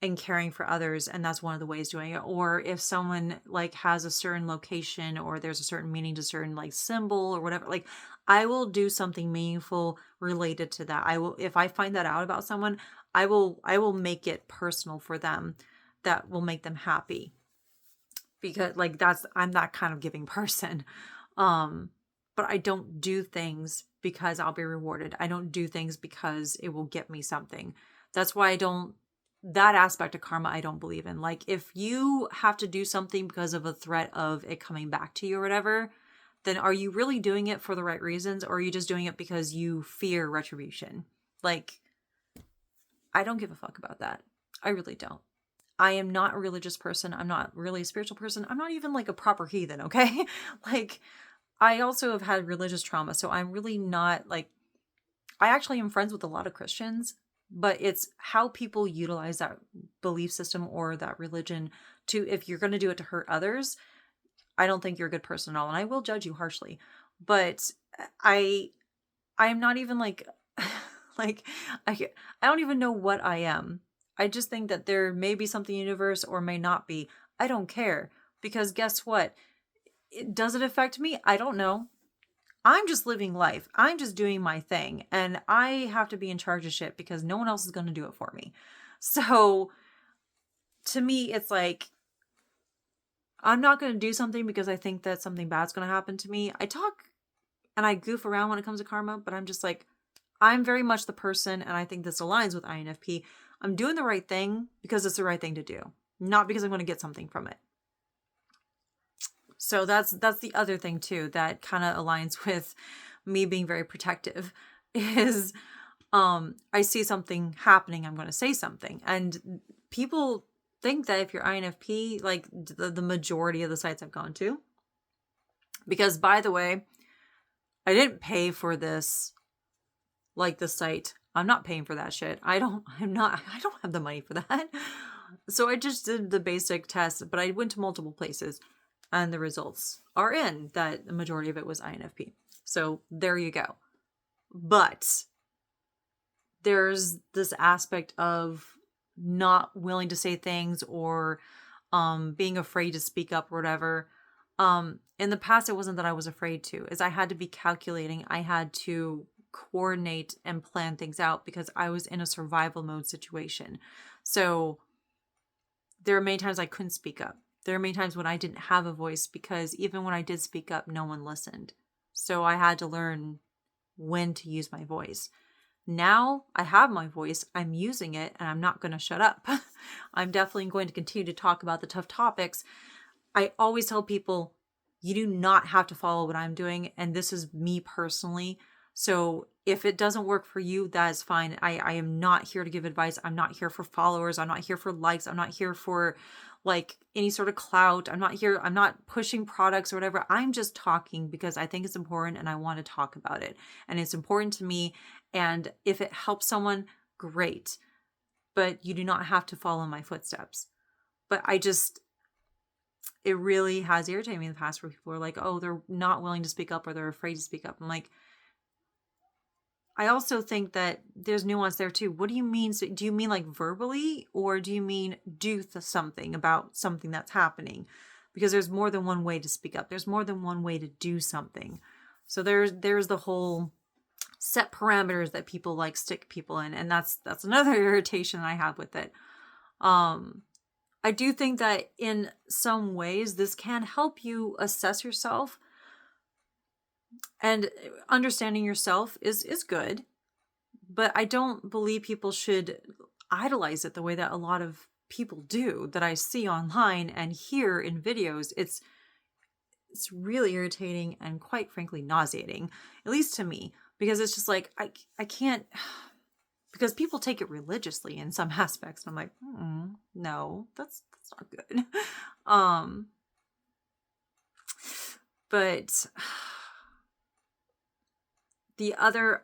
and caring for others, and that's one of the ways doing it. Or if someone like has a certain location, or there's a certain meaning to certain like symbol or whatever, like I will do something meaningful related to that. I will, if I find that out about someone, I will make it personal for them, that will make them happy, because like I'm that kind of giving person. But I don't do things because I'll be rewarded. I don't do things because it will get me something. That's why that aspect of karma, I don't believe in. Like if you have to do something because of a threat of it coming back to you or whatever, then are you really doing it for the right reasons, or are you just doing it because you fear retribution? Like, I don't give a fuck about that. I really don't. I am not a religious person. I'm not really a spiritual person. I'm not even like a proper heathen, okay? Like, I also have had religious trauma, so I'm really not like, I actually am friends with a lot of Christians, but it's how people utilize that belief system or that religion to, if you're going to do it to hurt others, I don't think you're a good person at all. And I will judge you harshly, but I, I'm not even like, like, I don't even know what I am. I just think that there may be something in the universe or may not be. I don't care because guess what? Does it affect me? I don't know. I'm just living life. I'm just doing my thing. And I have to be in charge of shit because no one else is going to do it for me. So to me, it's like, I'm not going to do something because I think that something bad's going to happen to me. I talk and I goof around when it comes to karma, but I'm just like, I'm very much the person, and I think this aligns with INFP. I'm doing the right thing because it's the right thing to do, not because I'm going to get something from it. So that's the other thing too that kind of aligns with me being very protective is I see something happening, I'm going to say something. And people think that if you're INFP, like the majority of the sites I've gone to, because by the way, I didn't pay for this, like the site. I'm not paying for that shit. I don't have the money for that. So I just did the basic test, but I went to multiple places and the results are in that the majority of it was INFP. So there you go. But there's this aspect of not willing to say things or being afraid to speak up or whatever. In the past, it wasn't that I was afraid to, is I had to be calculating. I had to coordinate and plan things out because I was in a survival mode situation. So there are many times I couldn't speak up. There are many times when I didn't have a voice because even when I did speak up, no one listened. So I had to learn when to use my voice. Now I have my voice, I'm using it, and I'm not going to shut up. I'm definitely going to continue to talk about the tough topics. I always tell people, you do not have to follow what I'm doing, and this is me personally. So if it doesn't work for you, that is fine. I am not here to give advice. I'm not here for followers. I'm not here for likes. I'm not here for like any sort of clout. I'm not pushing products or whatever. I'm just talking because I think it's important and I want to talk about it. And it's important to me. And if it helps someone, great. But you do not have to follow my footsteps. But it really has irritated me in the past where people are like, oh, they're not willing to speak up or they're afraid to speak up. I'm like, I also think that there's nuance there too. What do you mean? So do you mean like verbally or do you mean do something about something that's happening? Because there's more than one way to speak up. There's more than one way to do something. So there's the whole set parameters that people like stick people in. And that's another irritation I have with it. I do think that in some ways this can help you assess yourself. And understanding yourself is good, but I don't believe people should idolize it the way that a lot of people do that I see online and hear in videos. It's really irritating and quite frankly nauseating, at least to me, because it's just like I can't, because people take it religiously in some aspects. And I'm like, no, that's not good. But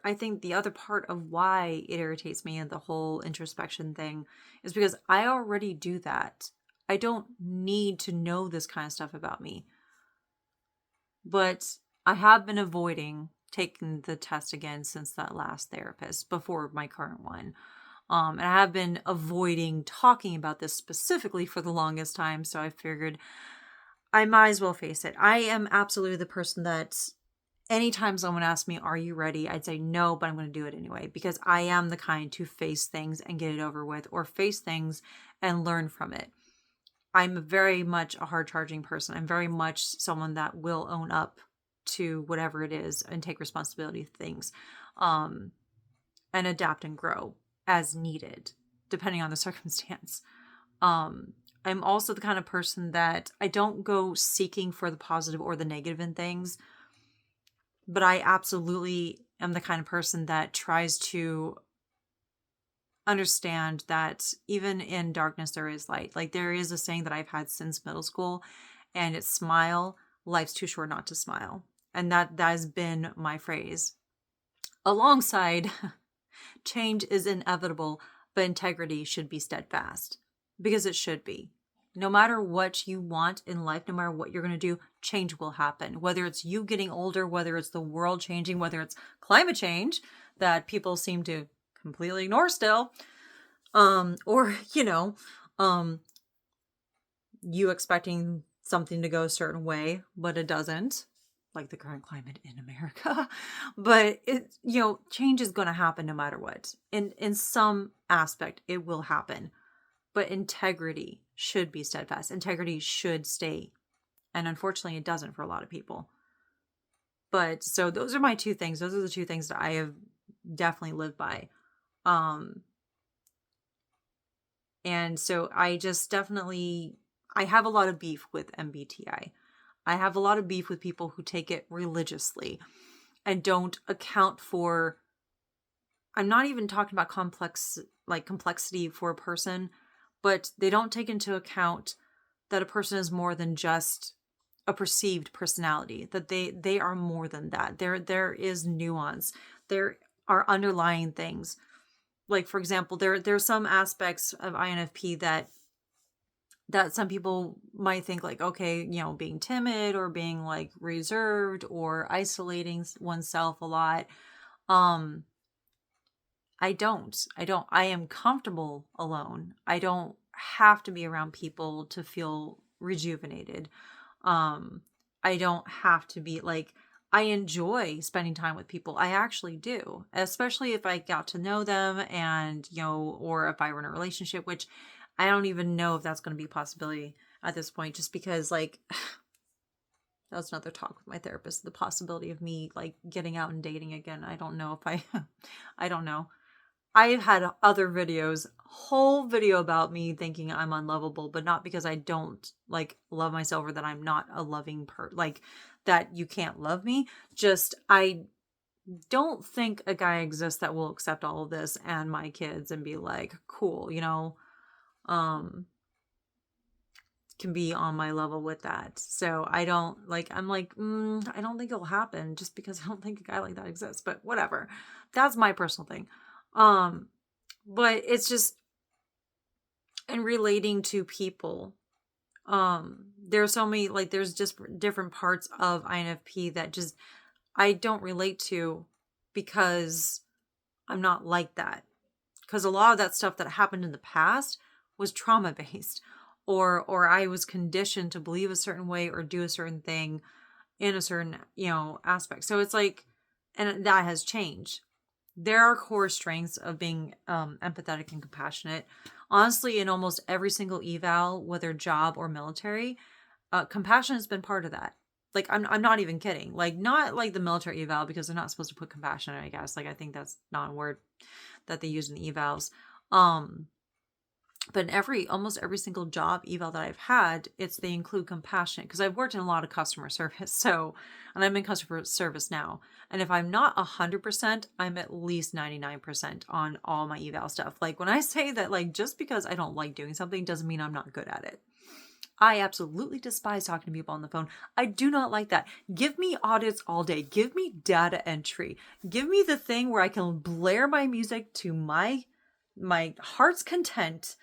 I think the other part of why it irritates me and the whole introspection thing is because I already do that. I don't need to know this kind of stuff about me. But I have been avoiding taking the test again since that last therapist before my current one. And I have been avoiding talking about this specifically for the longest time. So I figured I might as well face it. I am absolutely the person that anytime someone asks me, are you ready? I'd say no, but I'm going to do it anyway, because I am the kind to face things and get it over with, or face things and learn from it. I'm very much a hard charging person. I'm very much someone that will own up to whatever it is and take responsibility for things, and adapt and grow as needed, depending on the circumstance. I'm also the kind of person that I don't go seeking for the positive or the negative in things. But I absolutely am the kind of person that tries to understand that even in darkness, there is light. Like there is a saying that I've had since middle school, and it's smile. Life's too short not to smile. And that has been my phrase. Alongside, change is inevitable, but integrity should be steadfast, because it should be. No matter what you want in life, no matter what you're going to do, change will happen. Whether it's you getting older, whether it's the world changing, whether it's climate change that people seem to completely ignore still, or, you expecting something to go a certain way, but it doesn't, like the current climate in America. But change is going to happen no matter what. In some aspect, it will happen. But integrity should be steadfast. Integrity should stay. And unfortunately, it doesn't for a lot of people. But so those are my two things. Those are the two things that I have definitely lived by. And so I just definitely, I have a lot of beef with MBTI. I have a lot of beef with people who take it religiously and don't account for, I'm not even talking about complexity for a person, but they don't take into account that a person is more than just a perceived personality, that they are more than that. There is nuance. There are underlying things. Like, for example, there's some aspects of INFP that some people might think like, okay, being timid or being like reserved or isolating oneself a lot. I am comfortable alone. I don't have to be around people to feel rejuvenated. I don't have to be like, I enjoy spending time with people. I actually do, especially if I got to know them and, or if I were in a relationship, which I don't even know if that's going to be a possibility at this point, just because like, that was another talk with my therapist, the possibility of me like getting out and dating again. I don't know if I don't know. I've had other videos, whole video about me thinking I'm unlovable, but not because I don't like love myself or that I'm not a loving like that you can't love me. Just, I don't think a guy exists that will accept all of this and my kids and be like, cool, can be on my level with that. So I don't like, I'm like, I don't think it'll happen just because I don't think a guy like that exists, but whatever. That's my personal thing. But it's just in relating to people, there's so many, like, there's just different parts of INFP that just, I don't relate to because I'm not like that. Because a lot of that stuff that happened in the past was trauma based, or I was conditioned to believe a certain way or do a certain thing in a certain, aspect. So it's like, and that has changed. There are core strengths of being empathetic and compassionate. Honestly, in almost every single eval, whether job or military, compassion has been part of that. Like, I'm not even kidding. Like, not like the military eval, because they're not supposed to put compassion, I guess. Like, I think that's not a word that they use in the evals. But in almost every single job eval that I've had, they include compassion, because I've worked in a lot of customer service. And I'm in customer service now. And if I'm not 100%, I'm at least 99% on all my eval stuff. Like, when I say that, like, just because I don't like doing something doesn't mean I'm not good at it. I absolutely despise talking to people on the phone. I do not like that. Give me audits all day. Give me data entry. Give me the thing where I can blare my music to my heart's content,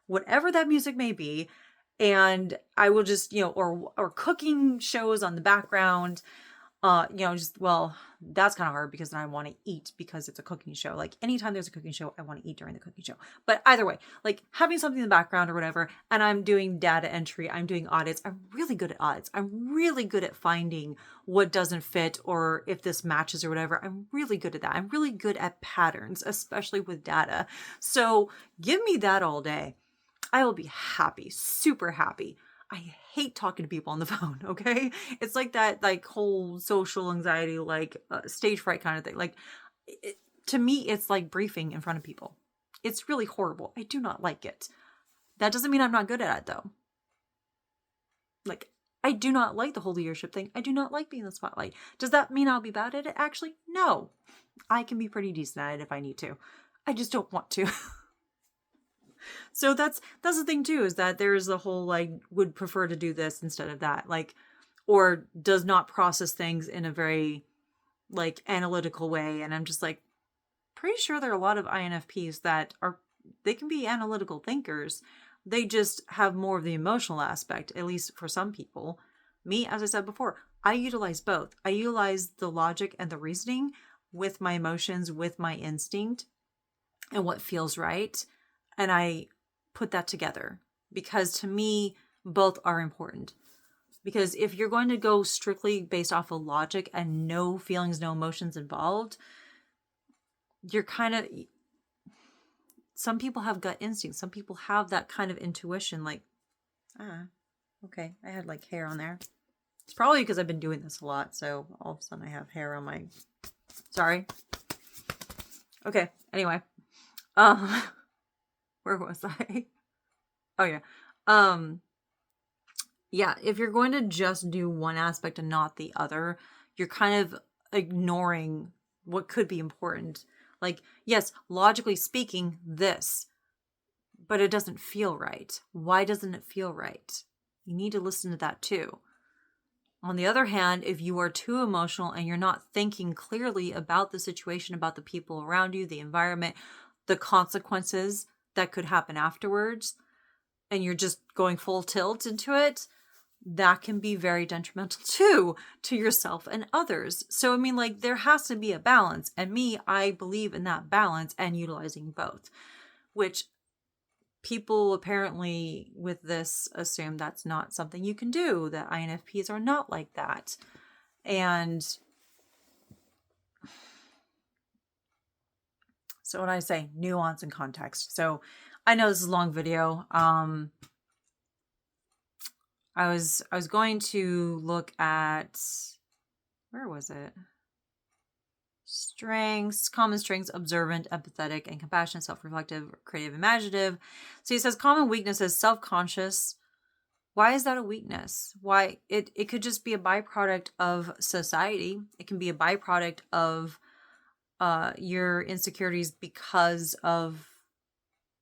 whatever that music may be, and I will just, or cooking shows on the background, that's kind of hard because then I want to eat because it's a cooking show. Like, anytime there's a cooking show, I want to eat during the cooking show. But either way, like, having something in the background or whatever, and I'm doing data entry, I'm doing audits. I'm really good at audits. I'm really good at finding what doesn't fit or if this matches or whatever. I'm really good at that. I'm really good at patterns, especially with data. So give me that all day. I will be happy, super happy. I hate talking to people on the phone, okay? It's like that, like, whole social anxiety, like, stage fright kind of thing. Like, to me, it's like briefing in front of people. It's really horrible. I do not like it. That doesn't mean I'm not good at it, though. Like, I do not like the whole leadership thing. I do not like being in the spotlight. Does that mean I'll be bad at it? Actually, no. I can be pretty decent at it if I need to. I just don't want to. So that's the thing too, is that there's the whole, like, would prefer to do this instead of that. Like, or does not process things in a very like analytical way. And I'm just like, pretty sure there are a lot of INFPs that they can be analytical thinkers. They just have more of the emotional aspect, at least for some people. Me, as I said before, I utilize both. I utilize the logic and the reasoning with my emotions, with my instinct and what feels right. And I put that together because to me, both are important. Because if you're going to go strictly based off of logic and no feelings, no emotions involved, you're kind of, some people have gut instinct. Some people have that kind of intuition, like, okay, I had like hair on there. It's probably because I've been doing this a lot. So all of a sudden I have hair on my, sorry. Okay, anyway. Where was I? Oh yeah. Yeah, if you're going to just do one aspect and not the other, you're kind of ignoring what could be important. Like, yes, logically speaking, this, but it doesn't feel right. Why doesn't it feel right? You need to listen to that too. On the other hand, if you are too emotional and you're not thinking clearly about the situation, about the people around you, the environment, the consequences that could happen afterwards, and you're just going full tilt into it, that can be very detrimental too to yourself and others. So, I mean, like, there has to be a balance. And me, I believe in that balance and utilizing both, which people apparently with this assume that's not something you can do, that INFPs are not like that. And so when I say nuance and context, so I know this is a long video. I was going to look at, where was it? Strengths, common strengths: observant, empathetic, and compassionate, self-reflective, creative, imaginative. So he says common weaknesses: self-conscious. Why is that a weakness? Why it could just be a byproduct of society. It can be a byproduct of your insecurities because of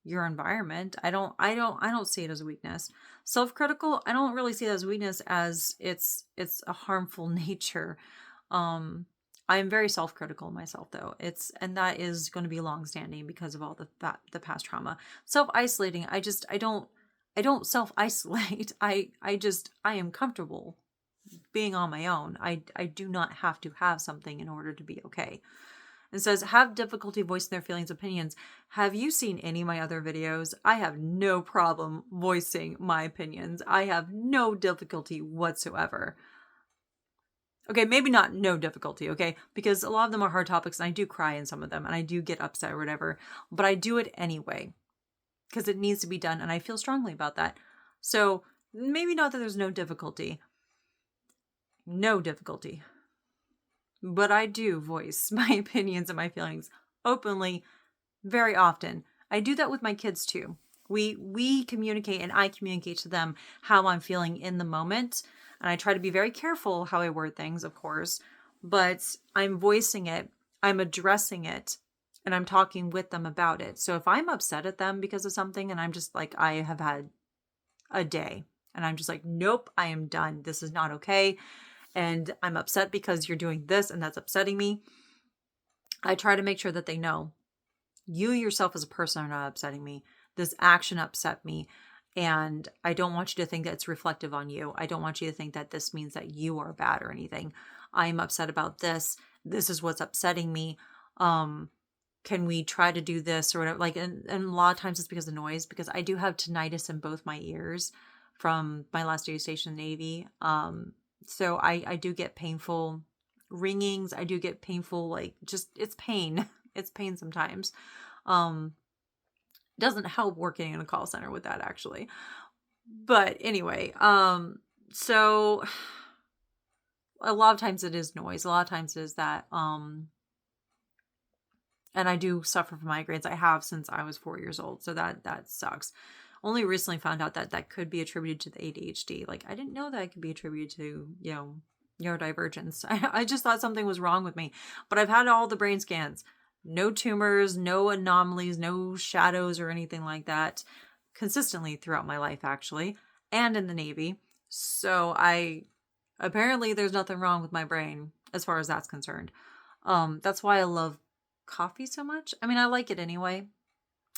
your environment. I don't see it as a weakness. Self-critical, I don't really see it as a weakness, as it's a harmful nature. I am very self-critical myself though. And that is going to be long-standing because of all the past trauma. Self-isolating, I don't self-isolate. I am comfortable being on my own. I do not have to have something in order to be okay. And says, have difficulty voicing their feelings, opinions. Have you seen any of my other videos? I have no problem voicing my opinions. I have no difficulty whatsoever. Okay, maybe not no difficulty, okay? Because a lot of them are hard topics and I do cry in some of them and I do get upset or whatever. But I do it anyway because it needs to be done and I feel strongly about that. So maybe not that there's no difficulty. No difficulty. But I do voice my opinions and my feelings openly very often. I do that with my kids too. We communicate and I communicate to them how I'm feeling in the moment. And I try to be very careful how I word things, of course, but I'm voicing it, I'm addressing it, and I'm talking with them about it. So if I'm upset at them because of something and I'm just like, I have had a day and I'm just like, nope, I am done. This is not okay. And I'm upset because you're doing this and that's upsetting me. I try to make sure that they know you yourself as a person are not upsetting me. This action upset me. And I don't want you to think that it's reflective on you. I don't want you to think that this means that you are bad or anything. I'm upset about this. This is what's upsetting me. Can we try to do this or whatever? Like, and a lot of times it's because of noise, because I do have tinnitus in both my ears from my last duty station in the Navy. So I do get painful ringings. I do get painful, like, just, it's pain. It's pain sometimes. Doesn't help working in a call center with that, actually. But anyway, so a lot of times it is noise. A lot of times it is that, and I do suffer from migraines. I have since I was 4 years old. So that sucks. Only recently found out that could be attributed to the ADHD. Like, I didn't know that it could be attributed to, neurodivergence. I just thought something was wrong with me. But I've had all the brain scans. No tumors, no anomalies, no shadows or anything like that consistently throughout my life, actually, and in the Navy. So I Apparently there's nothing wrong with my brain as far as that's concerned. That's why I love coffee so much. I mean, I like it anyway,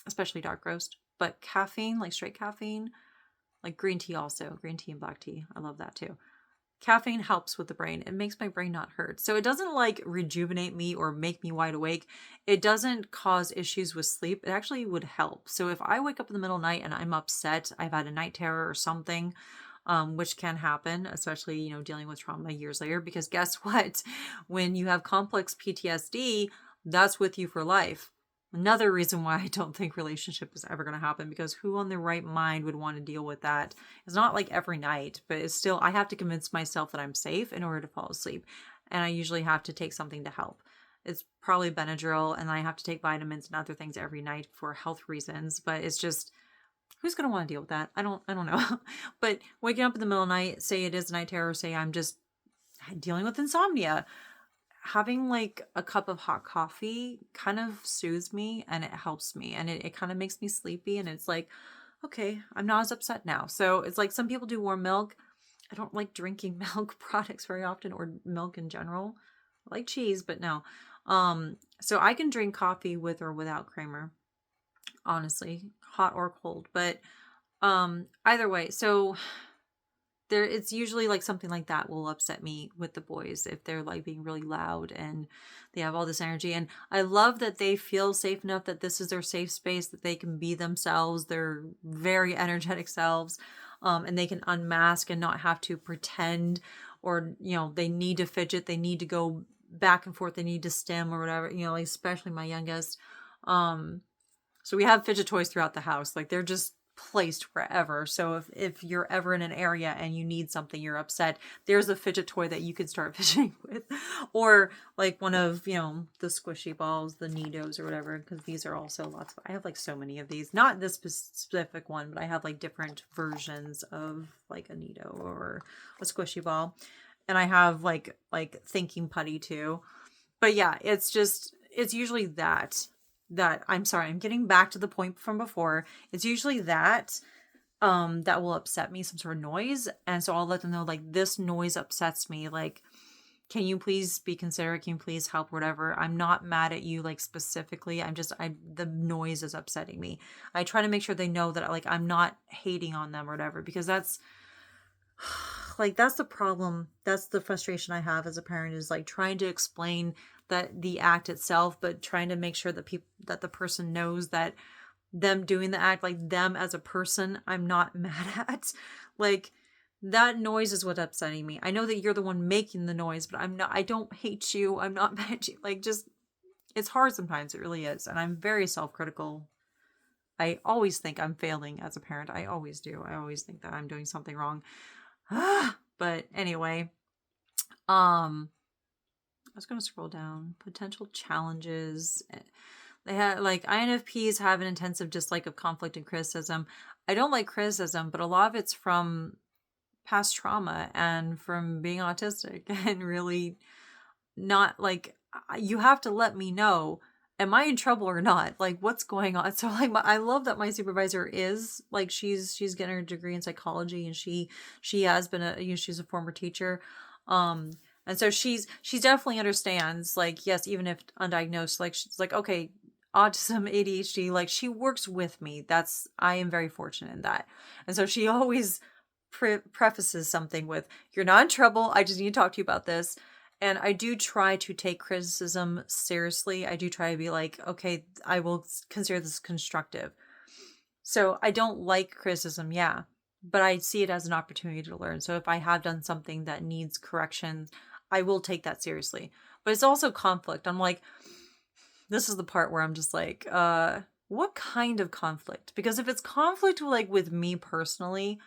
especially dark roast, but caffeine, like straight caffeine, like green tea also, green tea and black tea. I love that too. Caffeine helps with the brain. It makes my brain not hurt. So it doesn't like rejuvenate me or make me wide awake. It doesn't cause issues with sleep. It actually would help. So if I wake up in the middle of the night and I'm upset, I've had a night terror or something, which can happen, especially, dealing with trauma years later, because guess what? When you have complex PTSD, that's with you for life. Another reason why I don't think relationship is ever going to happen, because who on their right mind would want to deal with that? It's not like every night, but it's still, I have to convince myself that I'm safe in order to fall asleep. And I usually have to take something to help. It's probably Benadryl, and I have to take vitamins and other things every night for health reasons, but it's just, who's going to want to deal with that? I don't know. But waking up in the middle of the night, say it is night terror, say I'm just dealing with insomnia, having like a cup of hot coffee kind of soothes me and it helps me, and it kind of makes me sleepy, and it's like, okay, I'm not as upset now. So it's like some people do warm milk. I don't like drinking milk products very often, or milk in general. I like cheese, but no. So I can drink coffee with or without creamer, honestly, hot or cold. But either way, so it's usually like something like that will upset me with the boys if they're like being really loud and they have all this energy. And I love that they feel safe enough that this is their safe space, that they can be themselves, their very energetic selves, and they can unmask and not have to pretend, or they need to fidget, they need to go back and forth, they need to stim or whatever, like especially my youngest. So we have fidget toys throughout the house, like they're just placed wherever. So if you're ever in an area and you need something, you're upset, there's a fidget toy that you could start fidgeting with. Or like one of, the squishy balls, the Nidos or whatever, because these are also lots of, I have like so many of these, not this specific one, but I have like different versions of like a Nido or a squishy ball. And I have like thinking putty too. But yeah, it's usually that I'm sorry, I'm getting back to the point from before. It's usually that that will upset me, some sort of noise. And so I'll let them know, like, this noise upsets me. Like, can you please be considerate? Can you please help? Whatever. I'm not mad at you, like, specifically. The noise is upsetting me. I try to make sure they know that, like, I'm not hating on them or whatever, because that's like, that's the problem. That's the frustration I have as a parent, is like trying to explain that the act itself, but trying to make sure that that the person knows that them doing the act, like them as a person, I'm not mad at. Like, that noise is what's upsetting me. I know that you're the one making the noise, but I don't hate you. I'm not mad at you. Like, just, it's hard sometimes. It really is. And I'm very self-critical. I always think I'm failing as a parent. I always do. I always think that I'm doing something wrong. But anyway, I was going to scroll down. Potential challenges. They had, like, INFPs have an intensive dislike of conflict and criticism. I don't like criticism, but a lot of it's from past trauma and from being autistic, and really not like, you have to let me know, am I in trouble or not? Like, what's going on? So like, I love that my supervisor is like, she's getting her degree in psychology, and she has been she's a former teacher. And so she definitely understands, like, yes, even if undiagnosed, like, she's like, okay, autism, ADHD, like, she works with me. I am very fortunate in that. And so she always prefaces something with, you're not in trouble. I just need to talk to you about this. And I do try to take criticism seriously. I do try to be like, okay, I will consider this constructive. So I don't like criticism, yeah, but I see it as an opportunity to learn. So if I have done something that needs correction, I will take that seriously. But it's also conflict. I'm like, this is the part where I'm just like, what kind of conflict? Because if it's conflict like with me personally,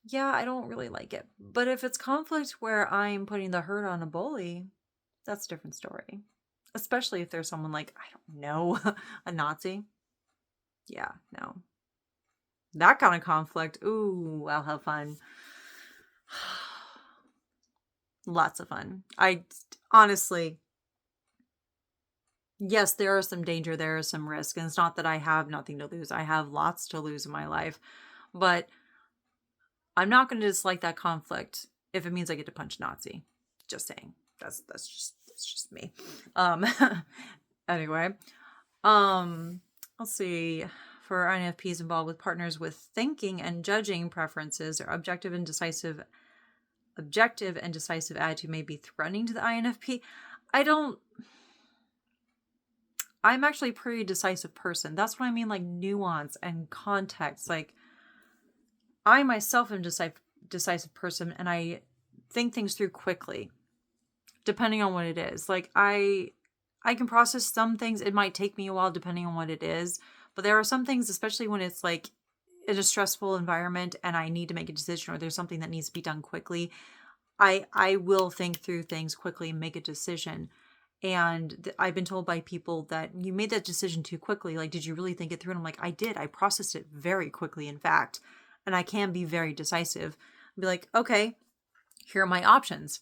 yeah, I don't really like it. But if it's conflict where I'm putting the hurt on a bully, that's a different story. Especially if there's someone like, I don't know, a Nazi. Yeah, no. That kind of conflict, ooh, I'll have fun. Lots of fun. I honestly, yes, there are some danger, there is some risk. And it's not that I have nothing to lose. I have lots to lose in my life. But I'm not going to dislike that conflict if it means I get to punch a Nazi. Just saying. That's just me. Anyway, let's see. For INFPs involved with partners with thinking and judging preferences, or objective and decisive attitude may be threatening to the INFP. I'm actually a pretty decisive person. That's what I mean, like nuance and context. Like, I myself am a decisive person, and I think things through quickly, depending on what it is. Like, I can process some things. It might take me a while depending on what it is. But there are some things, especially when it's like in a stressful environment and I need to make a decision, or there's something that needs to be done quickly, I will think through things quickly and make a decision. And I've been told by people that you made that decision too quickly. Like, did you really think it through? And I'm like, I did. I processed it very quickly, in fact. And I can be very decisive. I'll be like, okay, here are my options.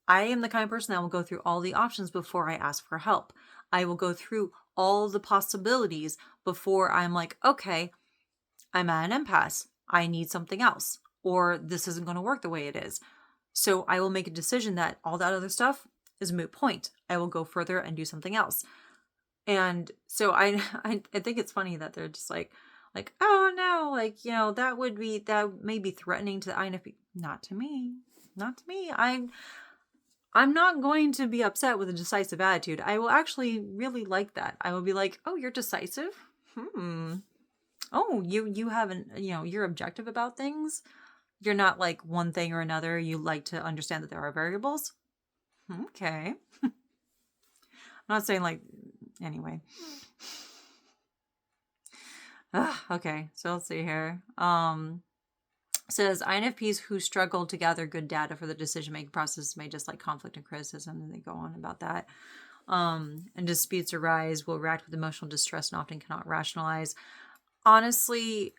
I am the kind of person that will go through all the options before I ask for help. I will go through all the possibilities before I'm like, okay, I'm at an impasse. I need something else, or this isn't going to work the way it is. So I will make a decision that all that other stuff is a moot point. I will go further and do something else. And so I think it's funny that they're just like, oh no, like, you know, that may be threatening to the INFP. Not to me. I'm not going to be upset with a decisive attitude. I will actually really like that. I will be like, oh, you're decisive? Oh, you haven't, you're objective about things. You're not like one thing or another. You like to understand that there are variables. Okay. I'm not saying like, anyway. Okay, so let's see here. Says INFPs who struggle to gather good data for the decision-making process may dislike conflict and criticism, and they go on about that. And disputes arise, will react with emotional distress, and often cannot rationalize. Honestly,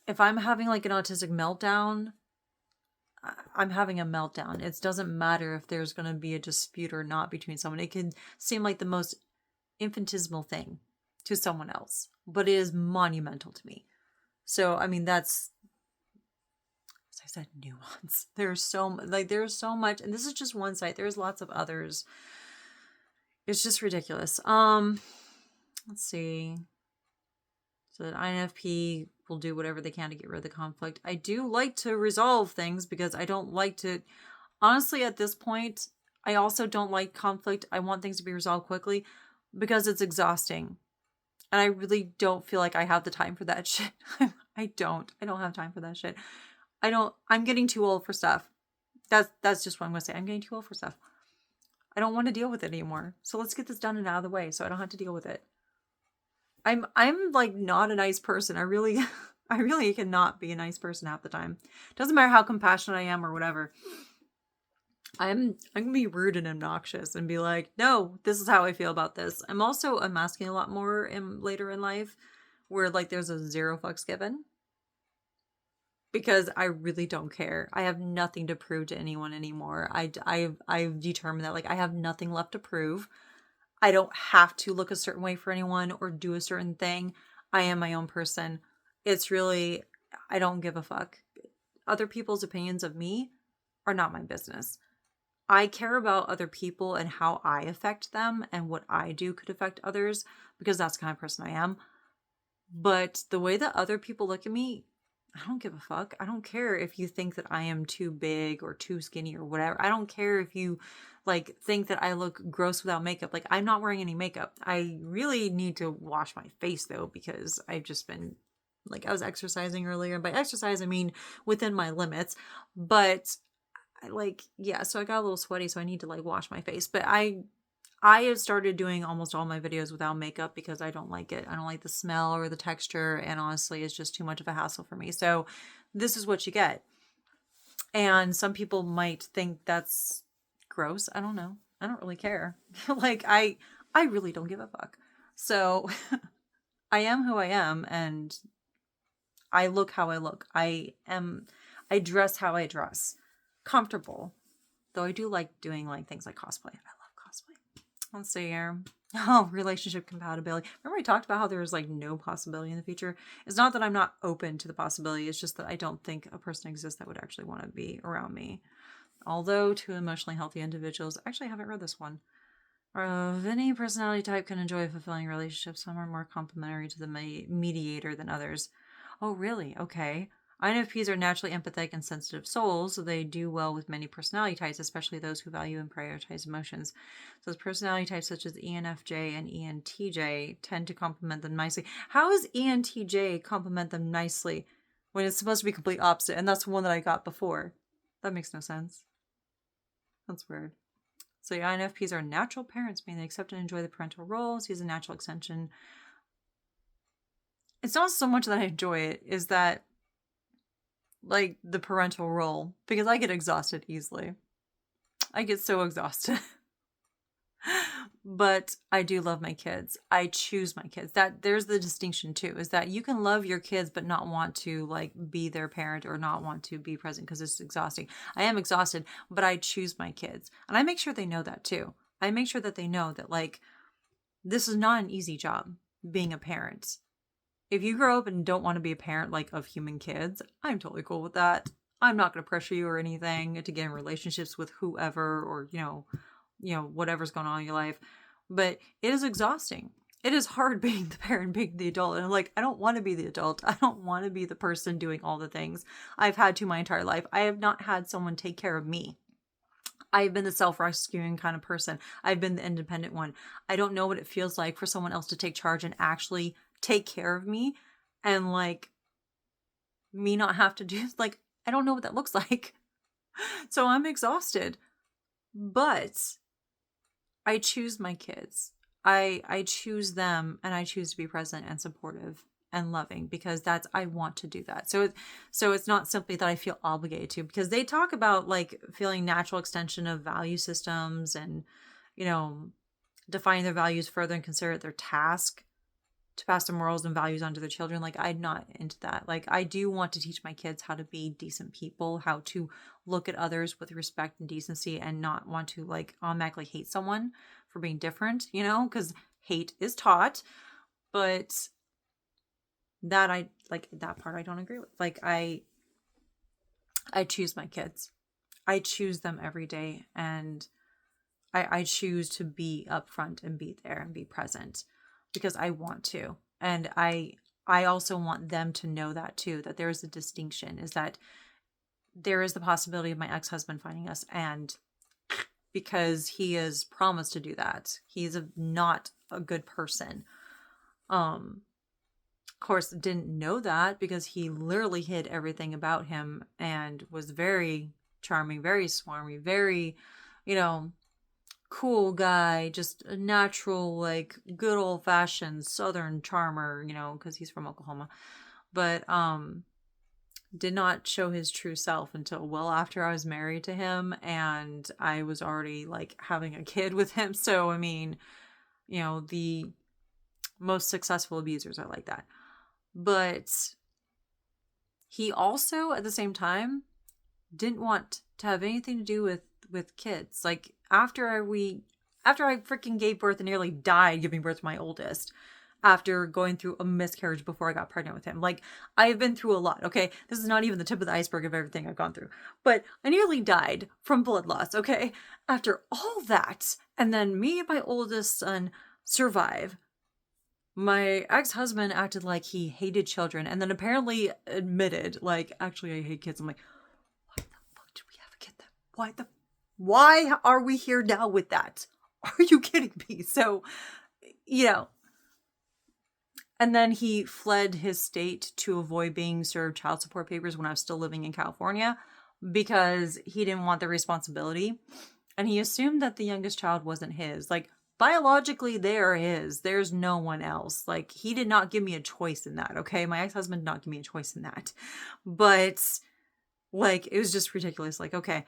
if I'm having like an autistic meltdown, I'm having a meltdown. It doesn't matter if there's going to be a dispute or not between someone. It can seem like the most infinitesimal thing to someone else, but it is monumental to me. So, I mean, that's, as I said, nuance. There's so much, and this is just one site. There's lots of others. It's just ridiculous. Let's see. So that INFP will do whatever they can to get rid of the conflict. I do like to resolve things because I don't like to, honestly, at this point, I also don't like conflict. I want things to be resolved quickly because it's exhausting. And I really don't feel like I have the time for that shit. I don't have time for that shit. I'm getting too old for stuff. That's just what I'm going to say. I'm getting too old for stuff. I don't want to deal with it anymore. So let's get this done and out of the way so I don't have to deal with it. I'm like not a nice person. I really cannot be a nice person half the time. Doesn't matter how compassionate I am or whatever. I'm gonna be rude and obnoxious and be like, no, this is how I feel about this. I'm also unmasking a lot more later in life, where like there's a zero fucks given. Because I really don't care. I have nothing to prove to anyone anymore. I've determined that like I have nothing left to prove. I don't have to look a certain way for anyone or do a certain thing. I am my own person. It's really, I don't give a fuck. Other people's opinions of me are not my business. I care about other people and how I affect them and what I do could affect others because that's the kind of person I am. But the way that other people look at me, I don't give a fuck. I don't care if you think that I am too big or too skinny or whatever. I don't care if you like think that I look gross without makeup. Like, I'm not wearing any makeup. I really need to wash my face though, because I've just been like, I was exercising earlier, and by exercise I mean within my limits. But so I got a little sweaty, so I need to like wash my face. But I have started doing almost all my videos without makeup because I don't like it. I don't like the smell or the texture, and honestly, it's just too much of a hassle for me. So this is what you get. And some people might think that's gross. I don't know. I don't really care. Like, I really don't give a fuck. So I am who I am, and I look how I look. I dress how I dress. Comfortable. Though I do like doing like things like cosplay. I love cosplay. Let's see here. Oh, relationship compatibility. Remember we talked about how there was like no possibility in the future? It's not that I'm not open to the possibility. It's just that I don't think a person exists that would actually want to be around me. Although two emotionally healthy individuals, actually I haven't read this one. Of any personality type can enjoy a fulfilling relationship. Some are more complementary to the mediator than others. Oh, really? Okay. INFPs are naturally empathetic and sensitive souls, so they do well with many personality types, especially those who value and prioritize emotions. So those personality types such as ENFJ and ENTJ tend to complement them nicely. How does ENTJ complement them nicely when it's supposed to be complete opposite? And that's the one that I got before. That makes no sense. That's weird. So the INFPs are natural parents, meaning they accept and enjoy the parental roles. He's a natural extension. It's not so much that I enjoy it, is that like the parental role, because I get exhausted easily. I get so exhausted. But I do love my kids. I choose my kids. That there's the distinction too, is that you can love your kids but not want to like be their parent or not want to be present because it's exhausting. I am exhausted, but I choose my kids. And I make sure they know that too. I make sure that they know that like this is not an easy job being a parent. If you grow up and don't want to be a parent like of human kids, I'm totally cool with that. I'm not going to pressure you or anything to get in relationships with whoever or, whatever's going on in your life. But it is exhausting. It is hard being the parent, being the adult. And I don't want to be the adult. I don't want to be the person doing all the things I've had to my entire life. I have not had someone take care of me. I've been the self-rescuing kind of person. I've been the independent one. I don't know what it feels like for someone else to take charge and actually take care of me and me not have to do I don't know what that looks like. So I'm exhausted. But I choose my kids. I choose them and I choose to be present and supportive and loving because I want to do that. So it's not simply that I feel obligated to, because they talk about feeling natural extension of value systems and, defining their values further and consider it their task to pass their morals and values onto their children. I'm not into that. I do want to teach my kids how to be decent people, how to look at others with respect and decency and not want to automatically hate someone for being different, because hate is taught. But that that part I don't agree with. I choose my kids. I choose them every day, and I choose to be upfront and be there and be present because I want to. And I also want them to know that too, that there is a distinction, is that there is the possibility of my ex-husband finding us, and because he has promised to do that, he's not a good person. Of course, didn't know that because he literally hid everything about him and was very charming, very swarmy, very, cool guy, just a natural, good old fashioned Southern charmer, because he's from Oklahoma, but, did not show his true self until well after I was married to him and I was already having a kid with him. So, I mean, the most successful abusers are like that. But he also, at the same time, didn't want to have anything to do with kids. After I freaking gave birth and nearly died giving birth to my oldest, after going through a miscarriage before I got pregnant with him. I've been through a lot, okay? This is not even the tip of the iceberg of everything I've gone through. But I nearly died from blood loss, okay? After all that, and then me and my oldest son survive. My ex-husband acted like he hated children and then apparently admitted, actually I hate kids. I'm like, why the fuck did we have a kid then? Why are we here now with that? Are you kidding me? So, and then he fled his state to avoid being served child support papers when I was still living in California because he didn't want the responsibility. And he assumed that the youngest child wasn't his. Biologically, they are his. There's no one else. He did not give me a choice in that, okay? My ex-husband did not give me a choice in that. But, it was just ridiculous. Okay,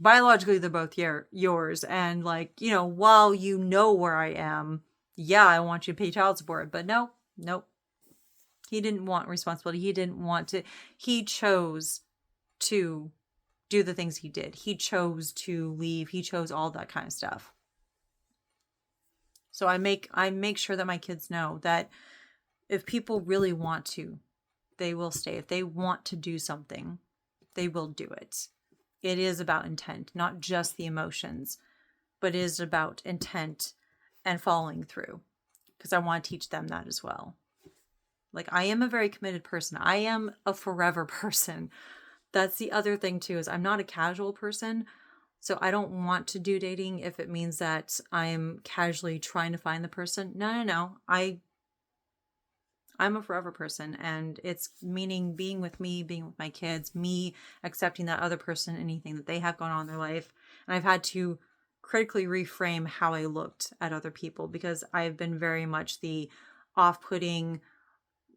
biologically, they're both yours. And, while you know where I am, yeah, I want you to pay child support. But nope. He didn't want responsibility. He didn't want to. He chose to do the things he did. He chose to leave. He chose all that kind of stuff. So I make sure that my kids know that if people really want to, they will stay. If they want to do something, they will do it. It is about intent, not just the emotions, but it is about intent and following through, because I want to teach them that as well. Like, I am a very committed person. I am a forever person. That's the other thing too, is I'm not a casual person. So I don't want to do dating if it means that I'm casually trying to find the person. No. I'm a forever person, and it's meaning being with me, being with my kids, me accepting that other person, anything that they have going on in their life. And I've had to critically reframe how I looked at other people, because I've been very much the off-putting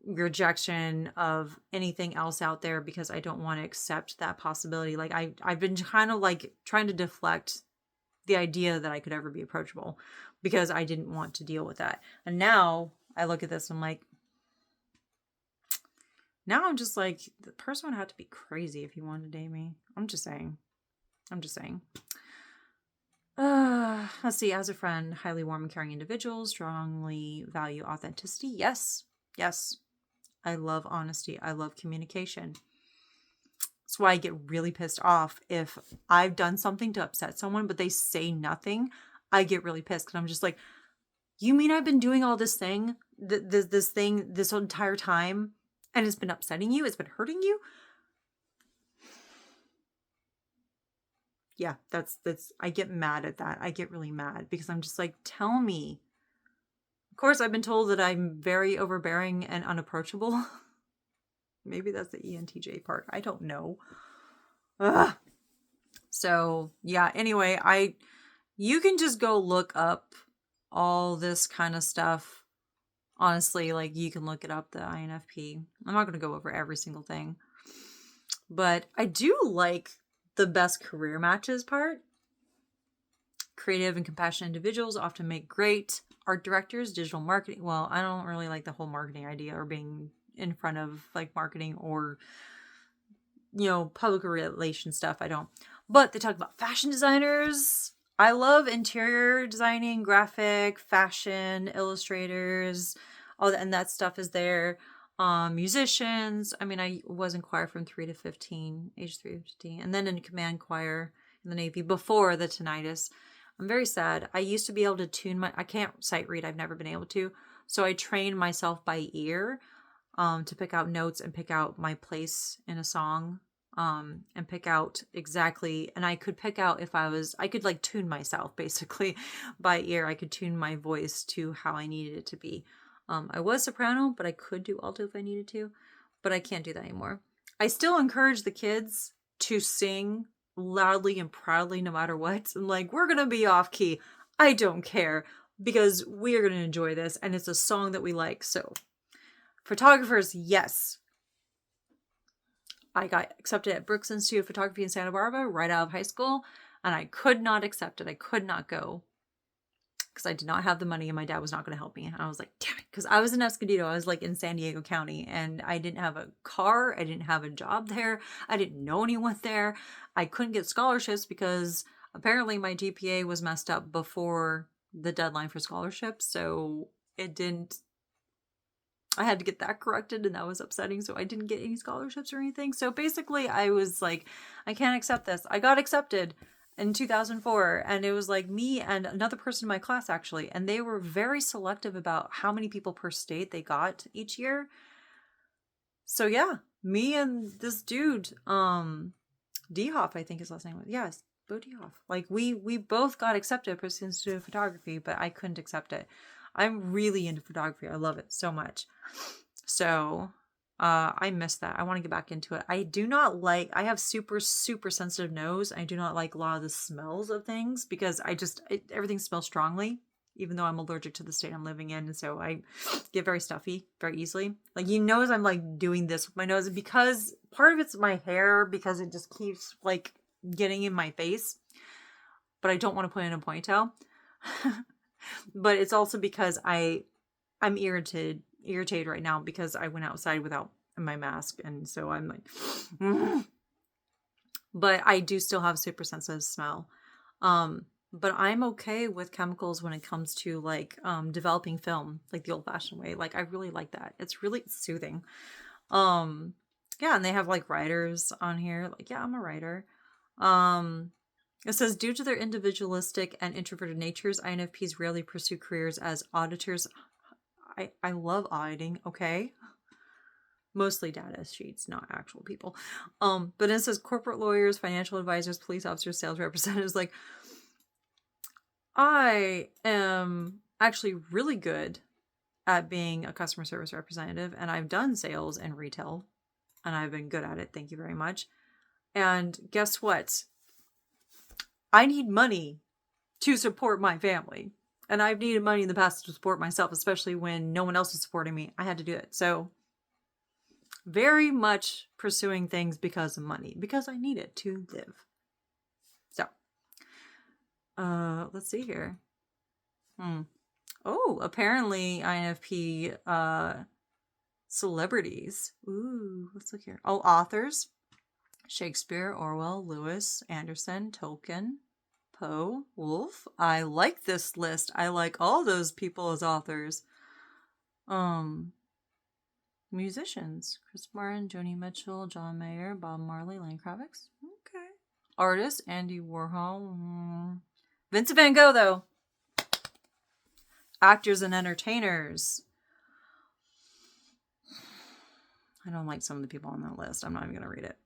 rejection of anything else out there, because I don't want to accept that possibility. Like, I've been kind of like trying to deflect the idea that I could ever be approachable, because I didn't want to deal with that. And now I look at this and I'm like, now I'm just like, the person would have to be crazy if he wanted to date me. I'm just saying. Let's see. As a friend, highly warm and caring individual, strongly value authenticity. Yes. I love honesty. I love communication. That's why I get really pissed off if I've done something to upset someone, but they say nothing. I get really pissed, because I'm just like, you mean I've been doing all this thing, this entire time, and it's been upsetting you? It's been hurting you? Yeah, that's, I get mad at that. I get really mad, because I'm just like, tell me. Of course, I've been told that I'm very overbearing and unapproachable. Maybe that's the ENTJ part. I don't know. Ugh. So yeah, anyway, you can just go look up all this kind of stuff. Honestly, like, you can look it up, the INFP. I'm not going to go over every single thing, but I do like the best career matches part. Creative and compassionate individuals often make great art directors, digital marketing. Well, I don't really like the whole marketing idea, or being in front of like marketing or, public relations stuff. I don't. But they talk about fashion designers. I love interior designing, graphic, fashion, illustrators, all that, and that stuff is there. Musicians. I mean, I was in choir from age 3 to 15, and then in command choir in the Navy before the tinnitus. I'm very sad. I used to be able to I can't sight read. I've never been able to. So I trained myself by ear, to pick out notes and pick out my place in a song, and pick out exactly, and I could pick out I could like tune myself basically by ear. I could tune my voice to how I needed it to be. I was soprano, but I could do alto if I needed to, but I can't do that anymore. I still encourage the kids to sing loudly and proudly no matter what. And like, we're going to be off key. I don't care, because we are going to enjoy this, and it's a song that we like. So photographers, yes. I got accepted at Brooks Institute of Photography in Santa Barbara right out of high school, and I could not accept it. I could not go, because I did not have the money, and my dad was not going to help me. And I was like, damn it, because I was in Escondido. I was like in San Diego County, and I didn't have a car. I didn't have a job there. I didn't know anyone there. I couldn't get scholarships because apparently my GPA was messed up before the deadline for scholarships. So I had to get that corrected, and that was upsetting. So I didn't get any scholarships or anything. So basically I was like, I can't accept this. I got accepted in 2004, and it was like me and another person in my class actually, and they were very selective about how many people per state they got each year. So yeah, me and this dude, Dehoff, I think his last name was, yes, Bo Dehoff. Like we both got accepted at Brooks Institute of Photography, but I couldn't accept it. I'm really into photography. I love it so much. So I miss that. I want to get back into it. I have super, super sensitive nose. I do not like a lot of the smells of things, because everything smells strongly, even though I'm allergic to the state I'm living in. And so I get very stuffy very easily. Like, as I'm like doing this with my nose, because part of it's my hair, because it just keeps like getting in my face, but I don't want to put in a ponytail. But it's also because I'm irritated right now, because I went outside without my mask, and so I'm like, but I do still have super sensitive smell. but I'm okay with chemicals when it comes to like developing film, like the old-fashioned way. Like I really like that. It's really soothing. Um yeah, and they have like writers on here. Like, yeah, I'm a writer. Um it says due to their individualistic and introverted natures, INFPs rarely pursue careers as auditors. I love auditing, okay? Mostly data sheets, not actual people. But it says corporate lawyers, financial advisors, police officers, sales representatives. Like, I am actually really good at being a customer service representative, and I've done sales and retail, and I've been good at it. Thank you very much. And guess what? I need money to support my family. And I've needed money in the past to support myself, especially when no one else is supporting me. I had to do it. So very much pursuing things because of money, because I need it to live. So, let's see here. Oh, apparently INFP celebrities. Ooh, let's look here. Oh, authors. Shakespeare, Orwell, Lewis, Anderson, Tolkien, Poe, Wolfe. I like this list. I like all those people as authors. Musicians. Chris Martin, Joni Mitchell, John Mayer, Bob Marley, Lenny Kravitz. Okay. Artists, Andy Warhol. Vincent van Gogh, though. Actors and entertainers. I don't like some of the people on that list. I'm not even going to read it.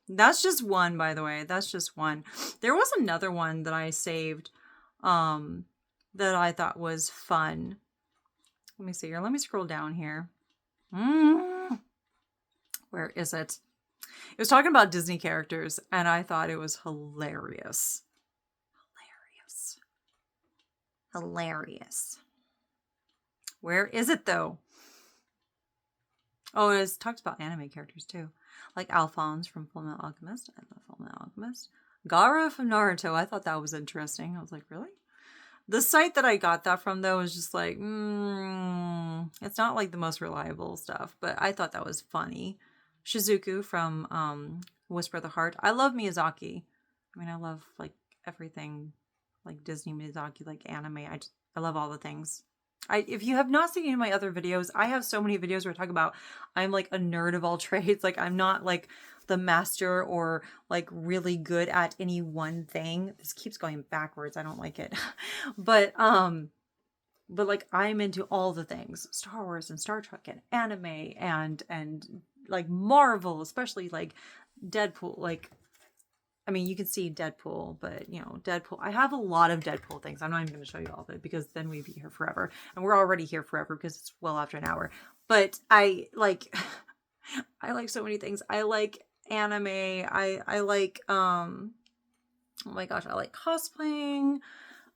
That's just one, by the way. That's just one. There was another one that I saved that I thought was fun. Let me see here. Let me scroll down here. Where is it? It was talking about Disney characters, and I thought it was hilarious. Hilarious. Where is it, though? Oh, it talks about anime characters, too. Like Alphonse from Fullmetal Alchemist. I love Fullmetal Alchemist. Gaara from Naruto. I thought that was interesting. I was like, really? The site that I got that from, though, is just like, it's not like the most reliable stuff, but I thought that was funny. Shizuku from Whisper of the Heart. I love Miyazaki. I mean, I love like everything, like Disney, Miyazaki, like anime. I love all the things. If you have not seen any of my other videos, I have so many videos where I talk about I'm like a nerd of all trades. Like I'm not like the master or like really good at any one thing. This keeps going backwards. I don't like it. But like I'm into all the things. Star Wars and Star Trek and anime and like Marvel, especially like Deadpool. Like, I mean, you can see Deadpool, but you know, Deadpool. I have a lot of Deadpool things. I'm not even going to show you all of it because then we'd be here forever. And we're already here forever because it's well after an hour. But I like so many things. I like anime. I like oh my gosh, I like cosplaying.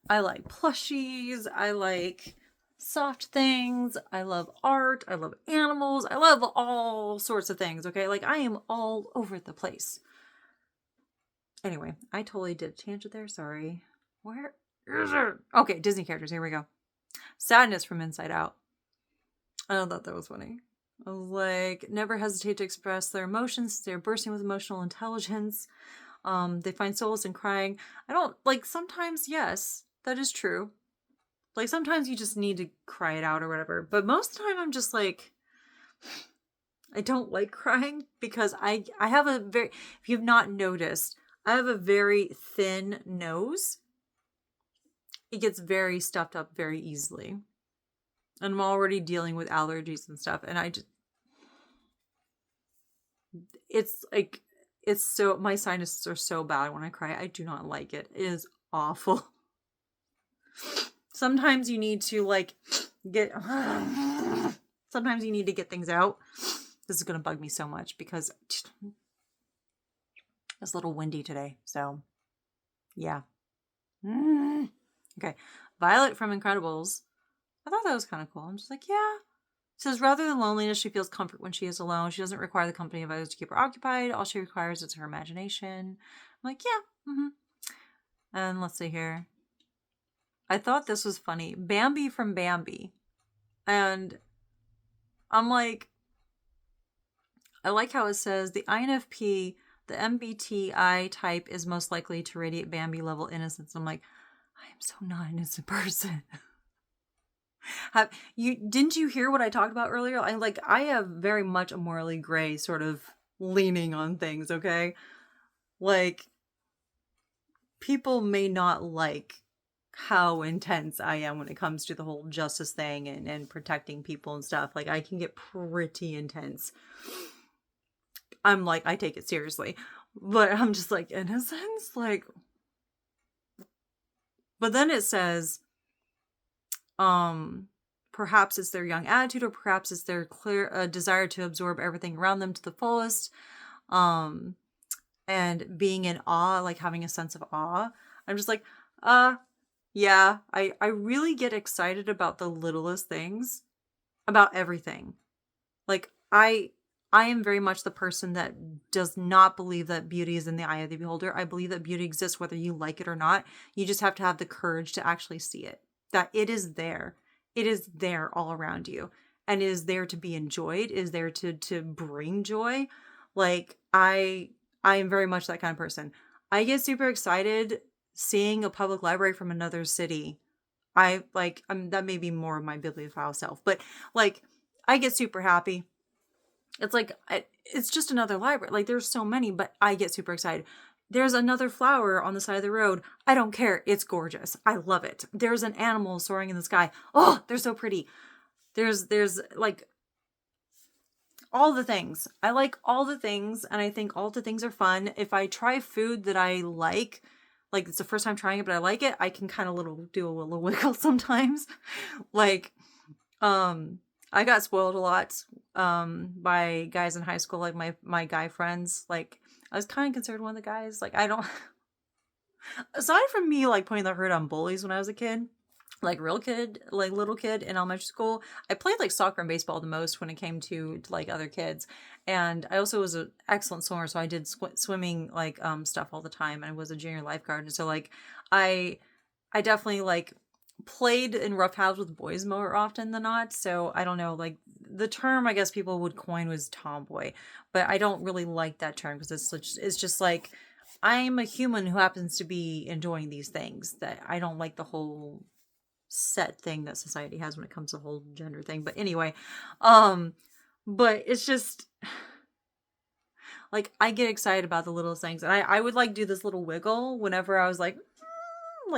I like plushies. I like soft things. I love art. I love animals. I love all sorts of things. Okay. Like I am all over the place. Anyway, I totally did a tangent there. Sorry. Where is it? Okay. Disney characters. Here we go. Sadness from Inside Out. I thought that was funny. I was like, never hesitate to express their emotions. They're bursting with emotional intelligence. They find solace in crying. I don't like sometimes, yes, that is true. Like sometimes you just need to cry it out or whatever. But most of the time I'm just like, I don't like crying because I have a very, if you've not noticed, I have a very thin nose. It gets very stuffed up very easily. And I'm already dealing with allergies and stuff. And it's like, it's so, my sinuses are so bad when I cry. I do not like it. It is awful. Sometimes you need to like sometimes you need to get things out. This is going to bug me so much because it's a little windy today. So yeah. Okay. Violet from Incredibles. I thought that was kind of cool. I'm just like, yeah. It says, rather than loneliness, she feels comfort when she is alone. She doesn't require the company of others to keep her occupied. All she requires is her imagination. I'm like, yeah. And let's see here. I thought this was funny. Bambi from Bambi. And I'm like, I like how it says the INFP the MBTI type is most likely to radiate Bambi level innocence. I'm like, I am so not an innocent person. Didn't you hear what I talked about earlier? I have very much a morally gray sort of leaning on things, okay? Like, people may not like how intense I am when it comes to the whole justice thing and protecting people and stuff. Like, I can get pretty intense. I'm like, I take it seriously. But I'm just like, innocence? Like, but then it says, perhaps it's their young attitude, or perhaps it's their clear desire to absorb everything around them to the fullest. And being in awe, like having a sense of awe. I'm just like, yeah, I really get excited about the littlest things, about everything. Like, I am very much the person that does not believe that beauty is in the eye of the beholder. I believe that beauty exists whether you like it or not. You just have to have the courage to actually see it. That it is there. It is there all around you. And it is there to be enjoyed. It is there to bring joy. Like, I am very much that kind of person. I get super excited seeing a public library from another city. That may be more of my bibliophile self, but like, I get super happy. It's like, it's just another library. Like, there's so many, but I get super excited. There's another flower on the side of the road. I don't care. It's gorgeous. I love it. There's an animal soaring in the sky. Oh, they're so pretty. There's like all the things. I like all the things, and I think all the things are fun. If I try food that I like it's the first time trying it, but I like it, I can kind of do a little wiggle sometimes. Like, I got spoiled a lot by guys in high school, like my guy friends. Like, I was kind of considered one of the guys. Like, I don't, aside from me like putting the hurt on bullies when I was a kid, like little kid in elementary school, I played like soccer and baseball the most when it came to like other kids. And I also was an excellent swimmer, so I did swimming like stuff all the time, and I was a junior lifeguard. And so like I definitely like played in roughhouse with boys more often than not. So I don't know, like the term I guess people would coin was tomboy, but I don't really like that term because it's just like, I'm a human who happens to be enjoying these things. That I don't like the whole set thing that society has when it comes to the whole gender thing. But anyway, but it's just like, I get excited about the little things, and I would like do this little wiggle whenever I was like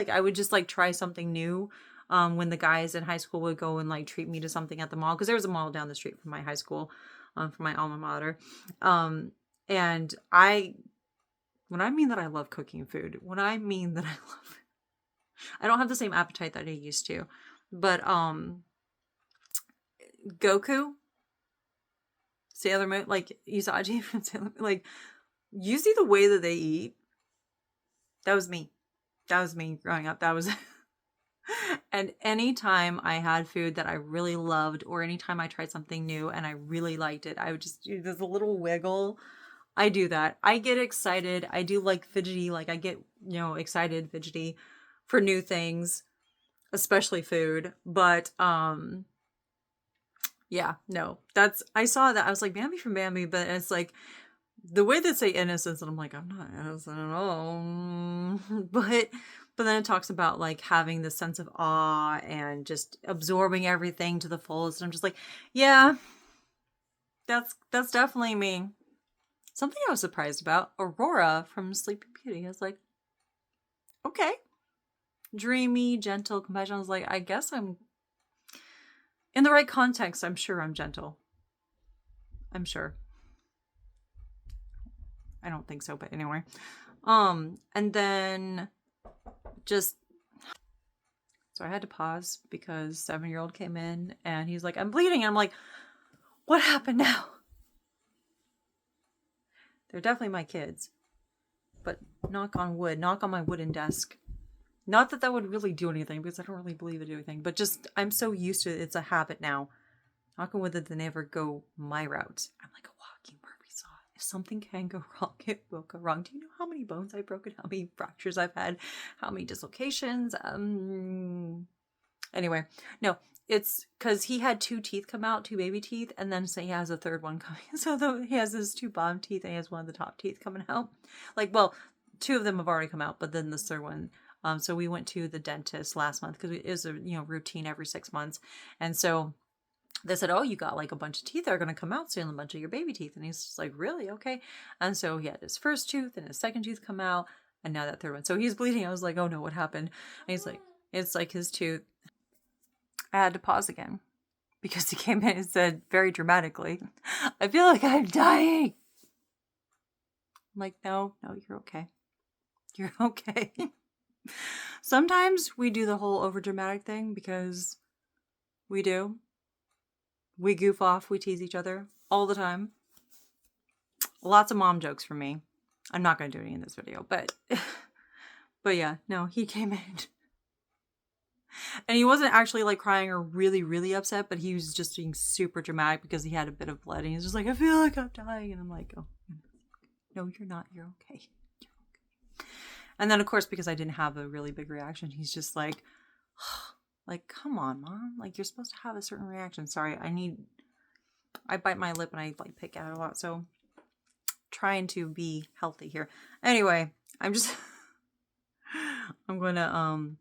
I would just like try something new. When the guys in high school would go and like treat me to something at the mall, because there was a mall down the street from my high school, from my alma mater. And when I mean that I love cooking food, when I mean that I love it, I don't have the same appetite that I used to. But Goku, Sailor Moon, like Usagi from Sailor Moon, like, you see the way that they eat. That was me. That was me growing up. That was and anytime I had food that I really loved, or anytime I tried something new and I really liked it, I would just do this little wiggle. I do that. I get excited. I do like fidgety, like I get, excited, fidgety for new things, especially food. But yeah, no. I saw that. I was like, Bambi from Bambi, but it's like the way they say innocence, and I'm like, I'm not innocent at all. But then it talks about like having this sense of awe and just absorbing everything to the fullest. And I'm just like, yeah, that's definitely me. Something I was surprised about, Aurora from Sleeping Beauty. I was like, okay. Dreamy, gentle, compassionate. I was like, I guess I'm in the right context. I'm sure I'm gentle. I'm sure. I don't think so, but anyway. And then so I had to pause because 7-year-old came in and he's like, I'm bleeding. And I'm like, what happened now? They're definitely my kids, but knock on wood, knock on my wooden desk. Not that would really do anything, because I don't really believe it do anything, but just, I'm so used to it. It's a habit now. Knock on wood that they never go my route. I'm like a walking Barbie saw. If something can go wrong, it will go wrong. Do you know how many bones I've broken? How many fractures I've had? How many dislocations? Anyway, no, it's because he had 2 teeth come out, 2 baby teeth, and then say he has a third one coming. So he has his 2 bottom teeth and he has one of the top teeth coming out. Like, well, 2 of them have already come out, but then this third one. So we went to the dentist last month because it is a routine every 6 months, and so they said, "Oh, you got like a bunch of teeth that are going to come out soon, a bunch of your baby teeth." And he's just like, "Really? Okay." And so he had his first tooth and his second tooth come out, and now that third one. So he's bleeding. I was like, "Oh no, what happened?" And he's like, "It's like his tooth." I had to pause again because he came in and said very dramatically, "I feel like I'm dying." I'm like, no, you're okay. You're okay. Sometimes we do the whole overdramatic thing because we do. We goof off, we tease each other all the time. Lots of mom jokes from me. I'm not going to do any in this video, but yeah, no, he came in. And he wasn't actually like crying or really, really upset, but he was just being super dramatic because he had a bit of blood. And he's just like, "I feel like I'm dying." And I'm like, "Oh, no, you're not. You're okay. You're okay." And then, of course, because I didn't have a really big reaction, he's just like, like, "Come on, Mom. Like, you're supposed to have a certain reaction." Sorry, I bite my lip and I like pick at it a lot. So trying to be healthy here. Anyway, I'm going to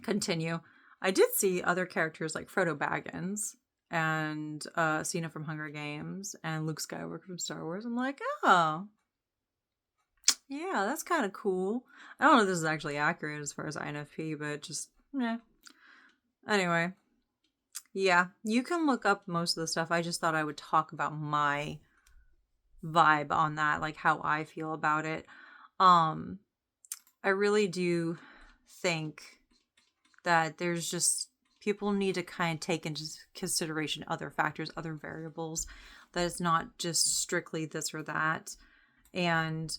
continue. I did see other characters like Frodo Baggins and Cena from Hunger Games and Luke Skywalker from Star Wars. I'm like, oh, yeah, that's kind of cool. I don't know if this is actually accurate as far as INFP, but just, yeah. Anyway, yeah, you can look up most of the stuff. I just thought I would talk about my vibe on that, like how I feel about it. I really do think that there's just people need to kind of take into consideration other factors, other variables, that it's not just strictly this or that. And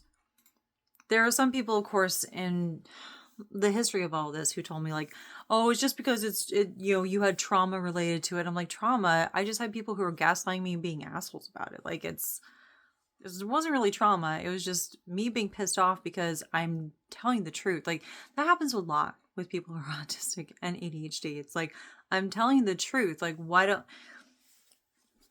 there are some people, of course, in the history of all this who told me like, "Oh, it's just because you had trauma related to it." I'm like, trauma? I just had people who were gaslighting me and being assholes about it. Like it wasn't really trauma. It was just me being pissed off because I'm telling the truth. Like that happens a lot with people who are autistic and ADHD. It's like, I'm telling the truth. Like, why don't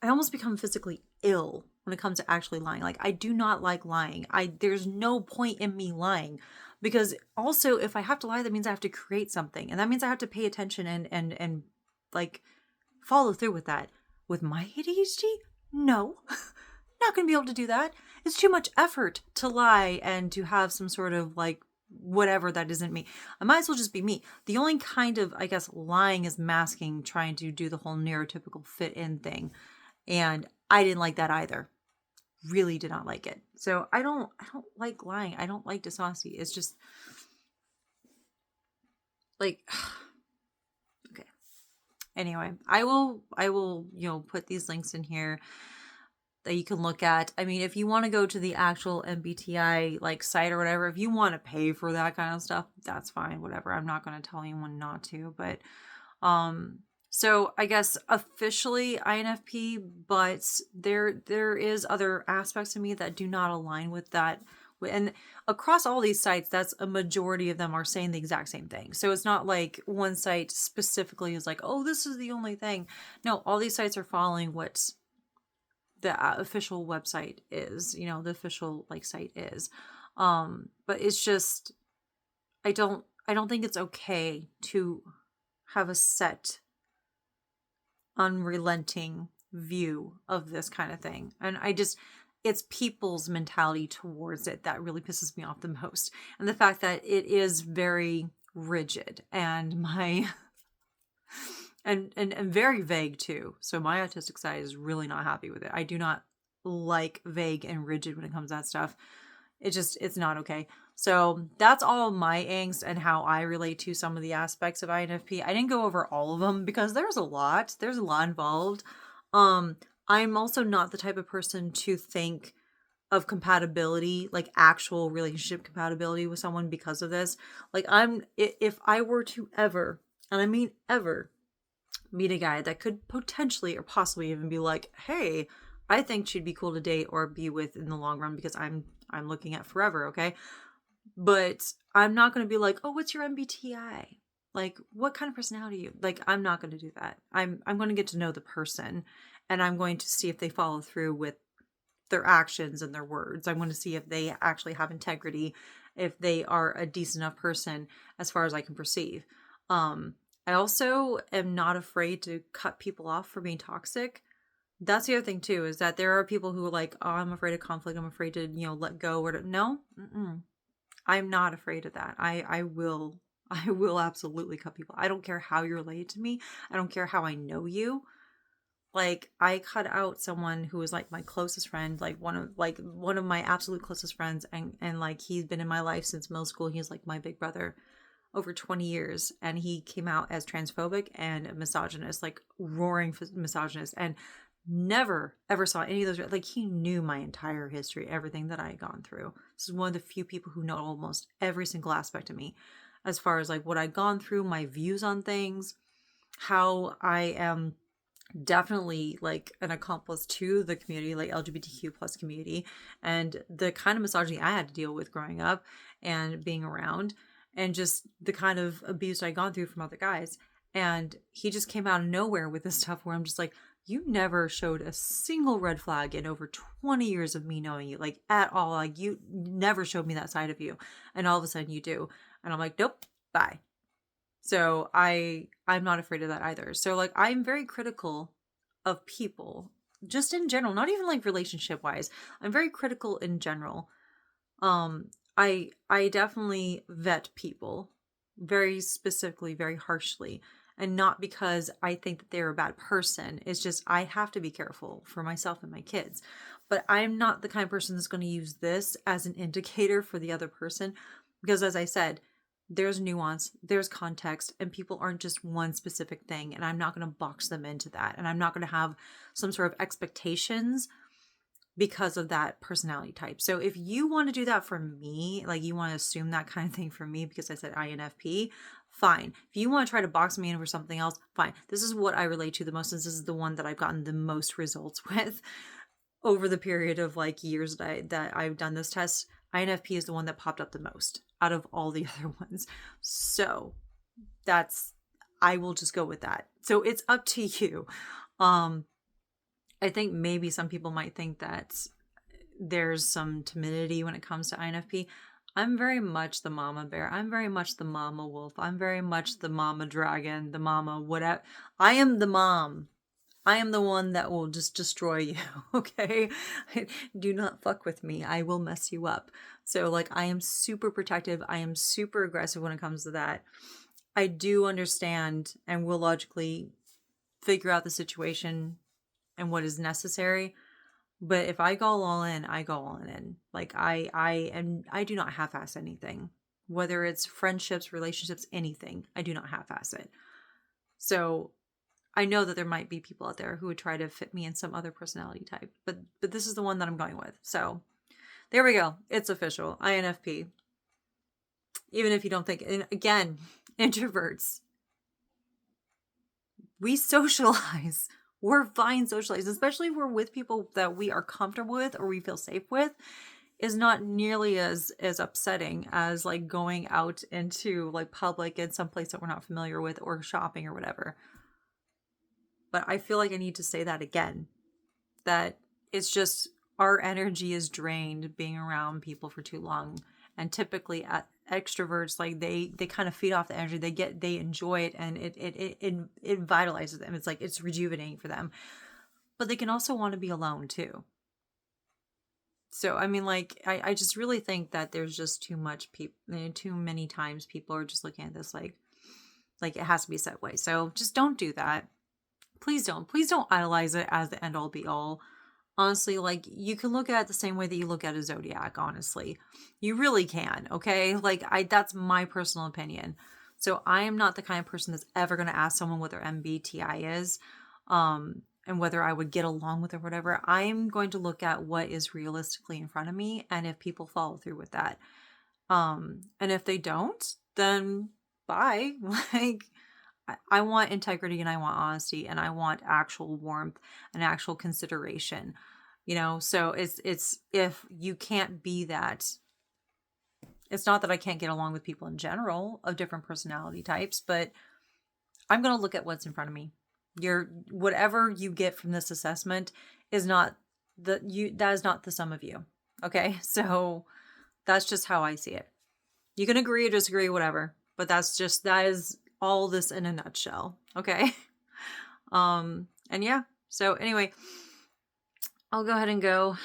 I almost become physically ill when it comes to actually lying? Like, I do not like lying. There's no point in me lying because also if I have to lie, that means I have to create something. And that means I have to pay attention and like follow through with that. With my ADHD? No. Not going to be able to do that. It's too much effort to lie and to have some sort of like whatever that isn't me. I might as well just be me. The only kind of, I guess, lying is masking, trying to do the whole neurotypical fit in thing. And I didn't like that either. Really did not like it. So I don't like lying. I don't like dishonesty. It's just like okay. Anyway, I will, put these links in here that you can look at. I mean, if you want to go to the actual MBTI like site or whatever, if you want to pay for that kind of stuff, that's fine, whatever. I'm not going to tell anyone not to, but so I guess officially INFP, but there is other aspects of me that do not align with that. And across all these sites, that's a majority of them are saying the exact same thing. So it's not like one site specifically is like, "Oh, this is the only thing." No, all these sites are following what the official website is, the official like site is. But it's just, I don't think it's okay to have a set, unrelenting view of this kind of thing. And it's people's mentality towards it that really pisses me off the most. And the fact that it is very rigid and and very vague too. So my autistic side is really not happy with it. I do not like vague and rigid when it comes to that stuff. It's not okay. So that's all my angst and how I relate to some of the aspects of INFP. I didn't go over all of them because there's a lot involved. I'm also not the type of person to think of compatibility, like actual relationship compatibility with someone because of this. Like if I were to ever, and I mean ever, meet a guy that could potentially or possibly even be like, "Hey, I think she'd be cool to date or be with in the long run because I'm looking at forever," okay? But I'm not going to be like, "Oh, what's your MBTI?" Like, what kind of personality are you? Like, I'm not going to do that. I'm going to get to know the person, and I'm going to see if they follow through with their actions and their words. I want to see if they actually have integrity, if they are a decent enough person as far as I can perceive. I also am not afraid to cut people off for being toxic. That's the other thing too, is that there are people who are like, oh, I'm afraid of conflict. I'm afraid to, let go or to, no, I'm not afraid of that. I will, I will absolutely cut people. I don't care how you're related to me. I don't care how I know you. Like, I cut out someone who was like my closest friend, like one of my absolute closest friends, and like he's been in my life since middle school. He's like my big brother over 20 years, and he came out as transphobic and misogynist, like roaring misogynist, and never ever saw any of those. Like, he knew my entire history, everything that I had gone through. This is one of the few people who know almost every single aspect of me, as far as like what I'd gone through, my views on things, how I am definitely like an accomplice to the community, like LGBTQ plus community, and the kind of misogyny I had to deal with growing up and being around, and just the kind of abuse I'd gone through from other guys. And he just came out of nowhere with this stuff where I'm just like, you never showed a single red flag in over 20 years of me knowing you, like at all. Like, you never showed me that side of you. And all of a sudden you do. And I'm like, nope, bye. So I'm not afraid of that either. So like, I'm very critical of people just in general, not even like relationship wise. I'm very critical in general. I definitely vet people very specifically, very harshly, and not because I think that they're a bad person. It's just I have to be careful for myself and my kids. But I'm not the kind of person that's going to use this as an indicator for the other person, because as I said, there's nuance, there's context, and people aren't just one specific thing, and I'm not going to box them into that, and I'm not going to have some sort of expectations because of that personality type. So if you want to do that for me, like you want to assume that kind of thing for me because I said INFP, fine. If you want to try to box me in for something else, fine. This is what I relate to the most, since this is the one that I've gotten the most results with over the period of like years that I've done this test. INFP is the one that popped up the most out of all the other ones. So I will just go with that. So it's up to you. I think maybe some people might think that there's some timidity when it comes to INFP. I'm very much the mama bear. I'm very much the mama wolf. I'm very much the mama dragon, the mama whatever. I am the mom. I am the one that will just destroy you, okay? Do not fuck with me. I will mess you up. So, like, I am super protective. I am super aggressive when it comes to that. I do understand and will logically figure out the situation and what is necessary. But if I go all in, I go all in. Like, I do not half-ass anything. Whether it's friendships, relationships, anything, I do not half-ass it. So I know that there might be people out there who would try to fit me in some other personality type, but this is the one that I'm going with. So there we go. It's official. INFP. Even if you don't think, and again, introverts, we socialize. We're fine socializing, especially if we're with people that we are comfortable with or we feel safe with, is not nearly as upsetting as like going out into like public in some place that we're not familiar with or shopping or whatever. But I feel like I need to say that again, that it's just our energy is drained being around people for too long. And typically at extroverts, like they kind of feed off the energy. They enjoy it, and it vitalizes them. It's like it's rejuvenating for them. But they can also want to be alone too. So I mean, like I just really think that there's just too much people, too many times people are just looking at this like it has to be a set way. So just don't do that. Please don't idolize it as the end all be all. Honestly, like you can look at it the same way that you look at a zodiac, honestly. You really can, okay? Like that's my personal opinion. So I am not the kind of person that's ever going to ask someone what their MBTI is, and whether I would get along with it or whatever. I'm going to look at what is realistically in front of me, and if people follow through with that. And if they don't, then bye. Like I want integrity, and I want honesty, and I want actual warmth and actual consideration, so it's if you can't be that, It's not that I can't get along with people in general of different personality types, but I'm going to look at what's in front of me. Whatever you get from this assessment is not that is not the sum of you. Okay? So that's just how I see it. You can agree or disagree, whatever, but that is all this in a nutshell. Okay? And yeah. So anyway, I'll go ahead and go.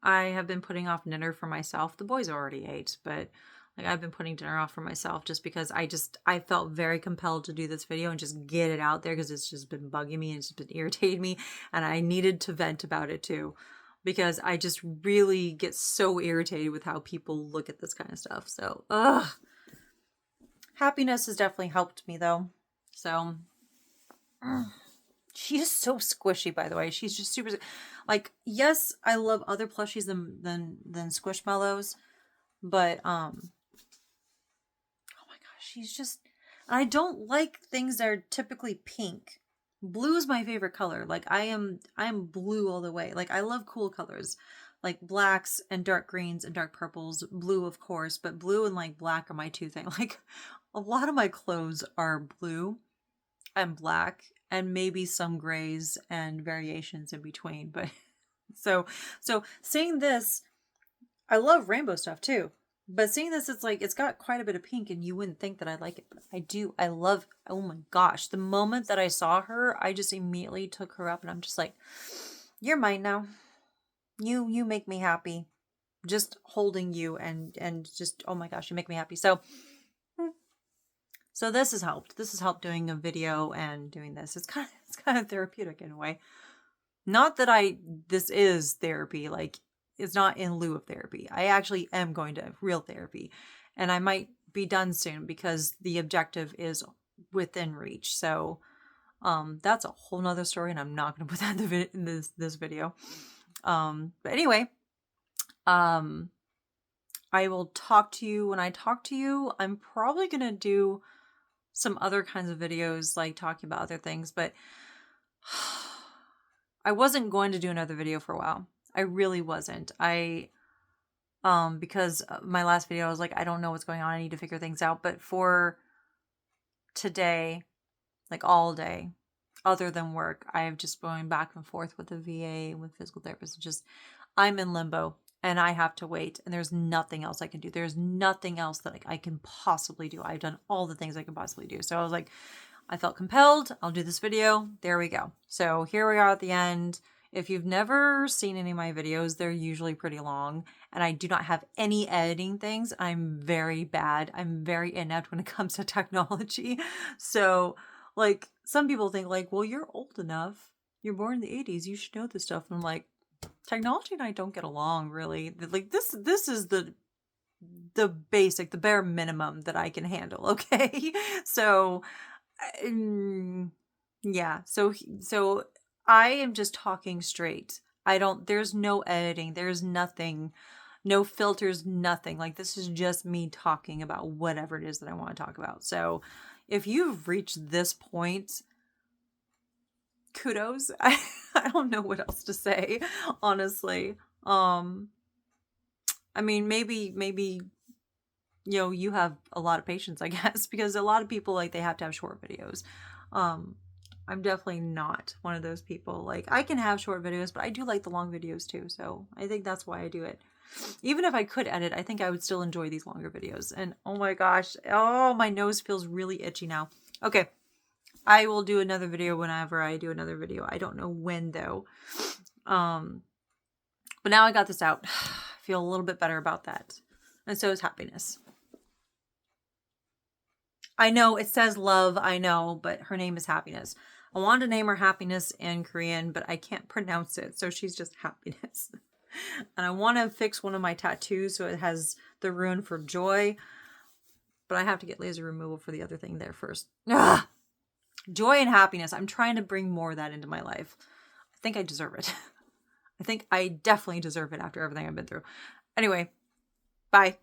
I have been putting off dinner for myself. The boys already ate, but like I've been putting dinner off for myself just because I felt very compelled to do this video and just get it out there because it's just been bugging me and it's been irritating me, and I needed to vent about it too because I just really get so irritated with how people look at this kind of stuff. So, happiness has definitely helped me though. So, she is so squishy, by the way. She's just super, like, yes, I love other plushies than Squishmallows, but oh my gosh, she's just, I don't like things that are typically pink. Blue is my favorite color. Like I am blue all the way. Like I love cool colors, like blacks and dark greens and dark purples. Blue, of course, but blue and like black are my two things. Like a lot of my clothes are blue and black and maybe some grays and variations in between. But so seeing this, I love rainbow stuff too. But seeing this, it's like, it's got quite a bit of pink and you wouldn't think that I like it, but I do. I love, oh my gosh. The moment that I saw her, I just immediately took her up and I'm just like, you're mine now. You make me happy. Just holding you and just, oh my gosh, you make me happy. So this has helped. This has helped doing a video and doing this. It's kind of therapeutic in a way. Not that this is therapy, like it's not in lieu of therapy. I actually am going to real therapy and I might be done soon because the objective is within reach. So, that's a whole nother story and I'm not going to put that in this video. But anyway, I will talk to you when I talk to you. I'm probably going to do some other kinds of videos, like talking about other things, but I wasn't going to do another video for a while. I really wasn't. Because my last video, I was like, I don't know what's going on. I need to figure things out. But for today, like all day, other than work, I have just going back and forth with the VA, with physical therapists. Just, I'm in limbo and I have to wait. And there's nothing else I can do. There's nothing else that I can possibly do. I've done all the things I can possibly do. So I was like, I felt compelled. I'll do this video. There we go. So here we are at the end. If you've never seen any of my videos, they're usually pretty long and I do not have any editing things. I'm very bad. I'm very inept when it comes to technology. So like some people think like, well, you're old enough. You're born in the 80s. You should know this stuff. And I'm like, technology and I don't get along really. Like this is the basic, the bare minimum that I can handle. Okay. So yeah. So I am just talking straight. There's no editing. There's nothing, no filters, nothing. Like this is just me talking about whatever it is that I want to talk about. So if you've reached this point, kudos. I don't know what else to say, honestly. I mean, maybe, you have a lot of patience, I guess, because a lot of people, like, they have to have short videos. I'm definitely not one of those people. Like, I can have short videos, but I do like the long videos too. So I think that's why I do it. Even if I could edit, I think I would still enjoy these longer videos. And oh my gosh, my nose feels really itchy now. Okay. I will do another video whenever I do another video. I don't know when though. But now I got this out. I feel a little bit better about that. And so is happiness. I know it says love, I know, but her name is Happiness. I wanted to name her Happiness in Korean, but I can't pronounce it. So she's just Happiness. And I want to fix one of my tattoos so it has the rune for joy. But I have to get laser removal for the other thing there first. Ugh. Joy and happiness. I'm trying to bring more of that into my life. I think I deserve it. I think I definitely deserve it after everything I've been through. Anyway, bye.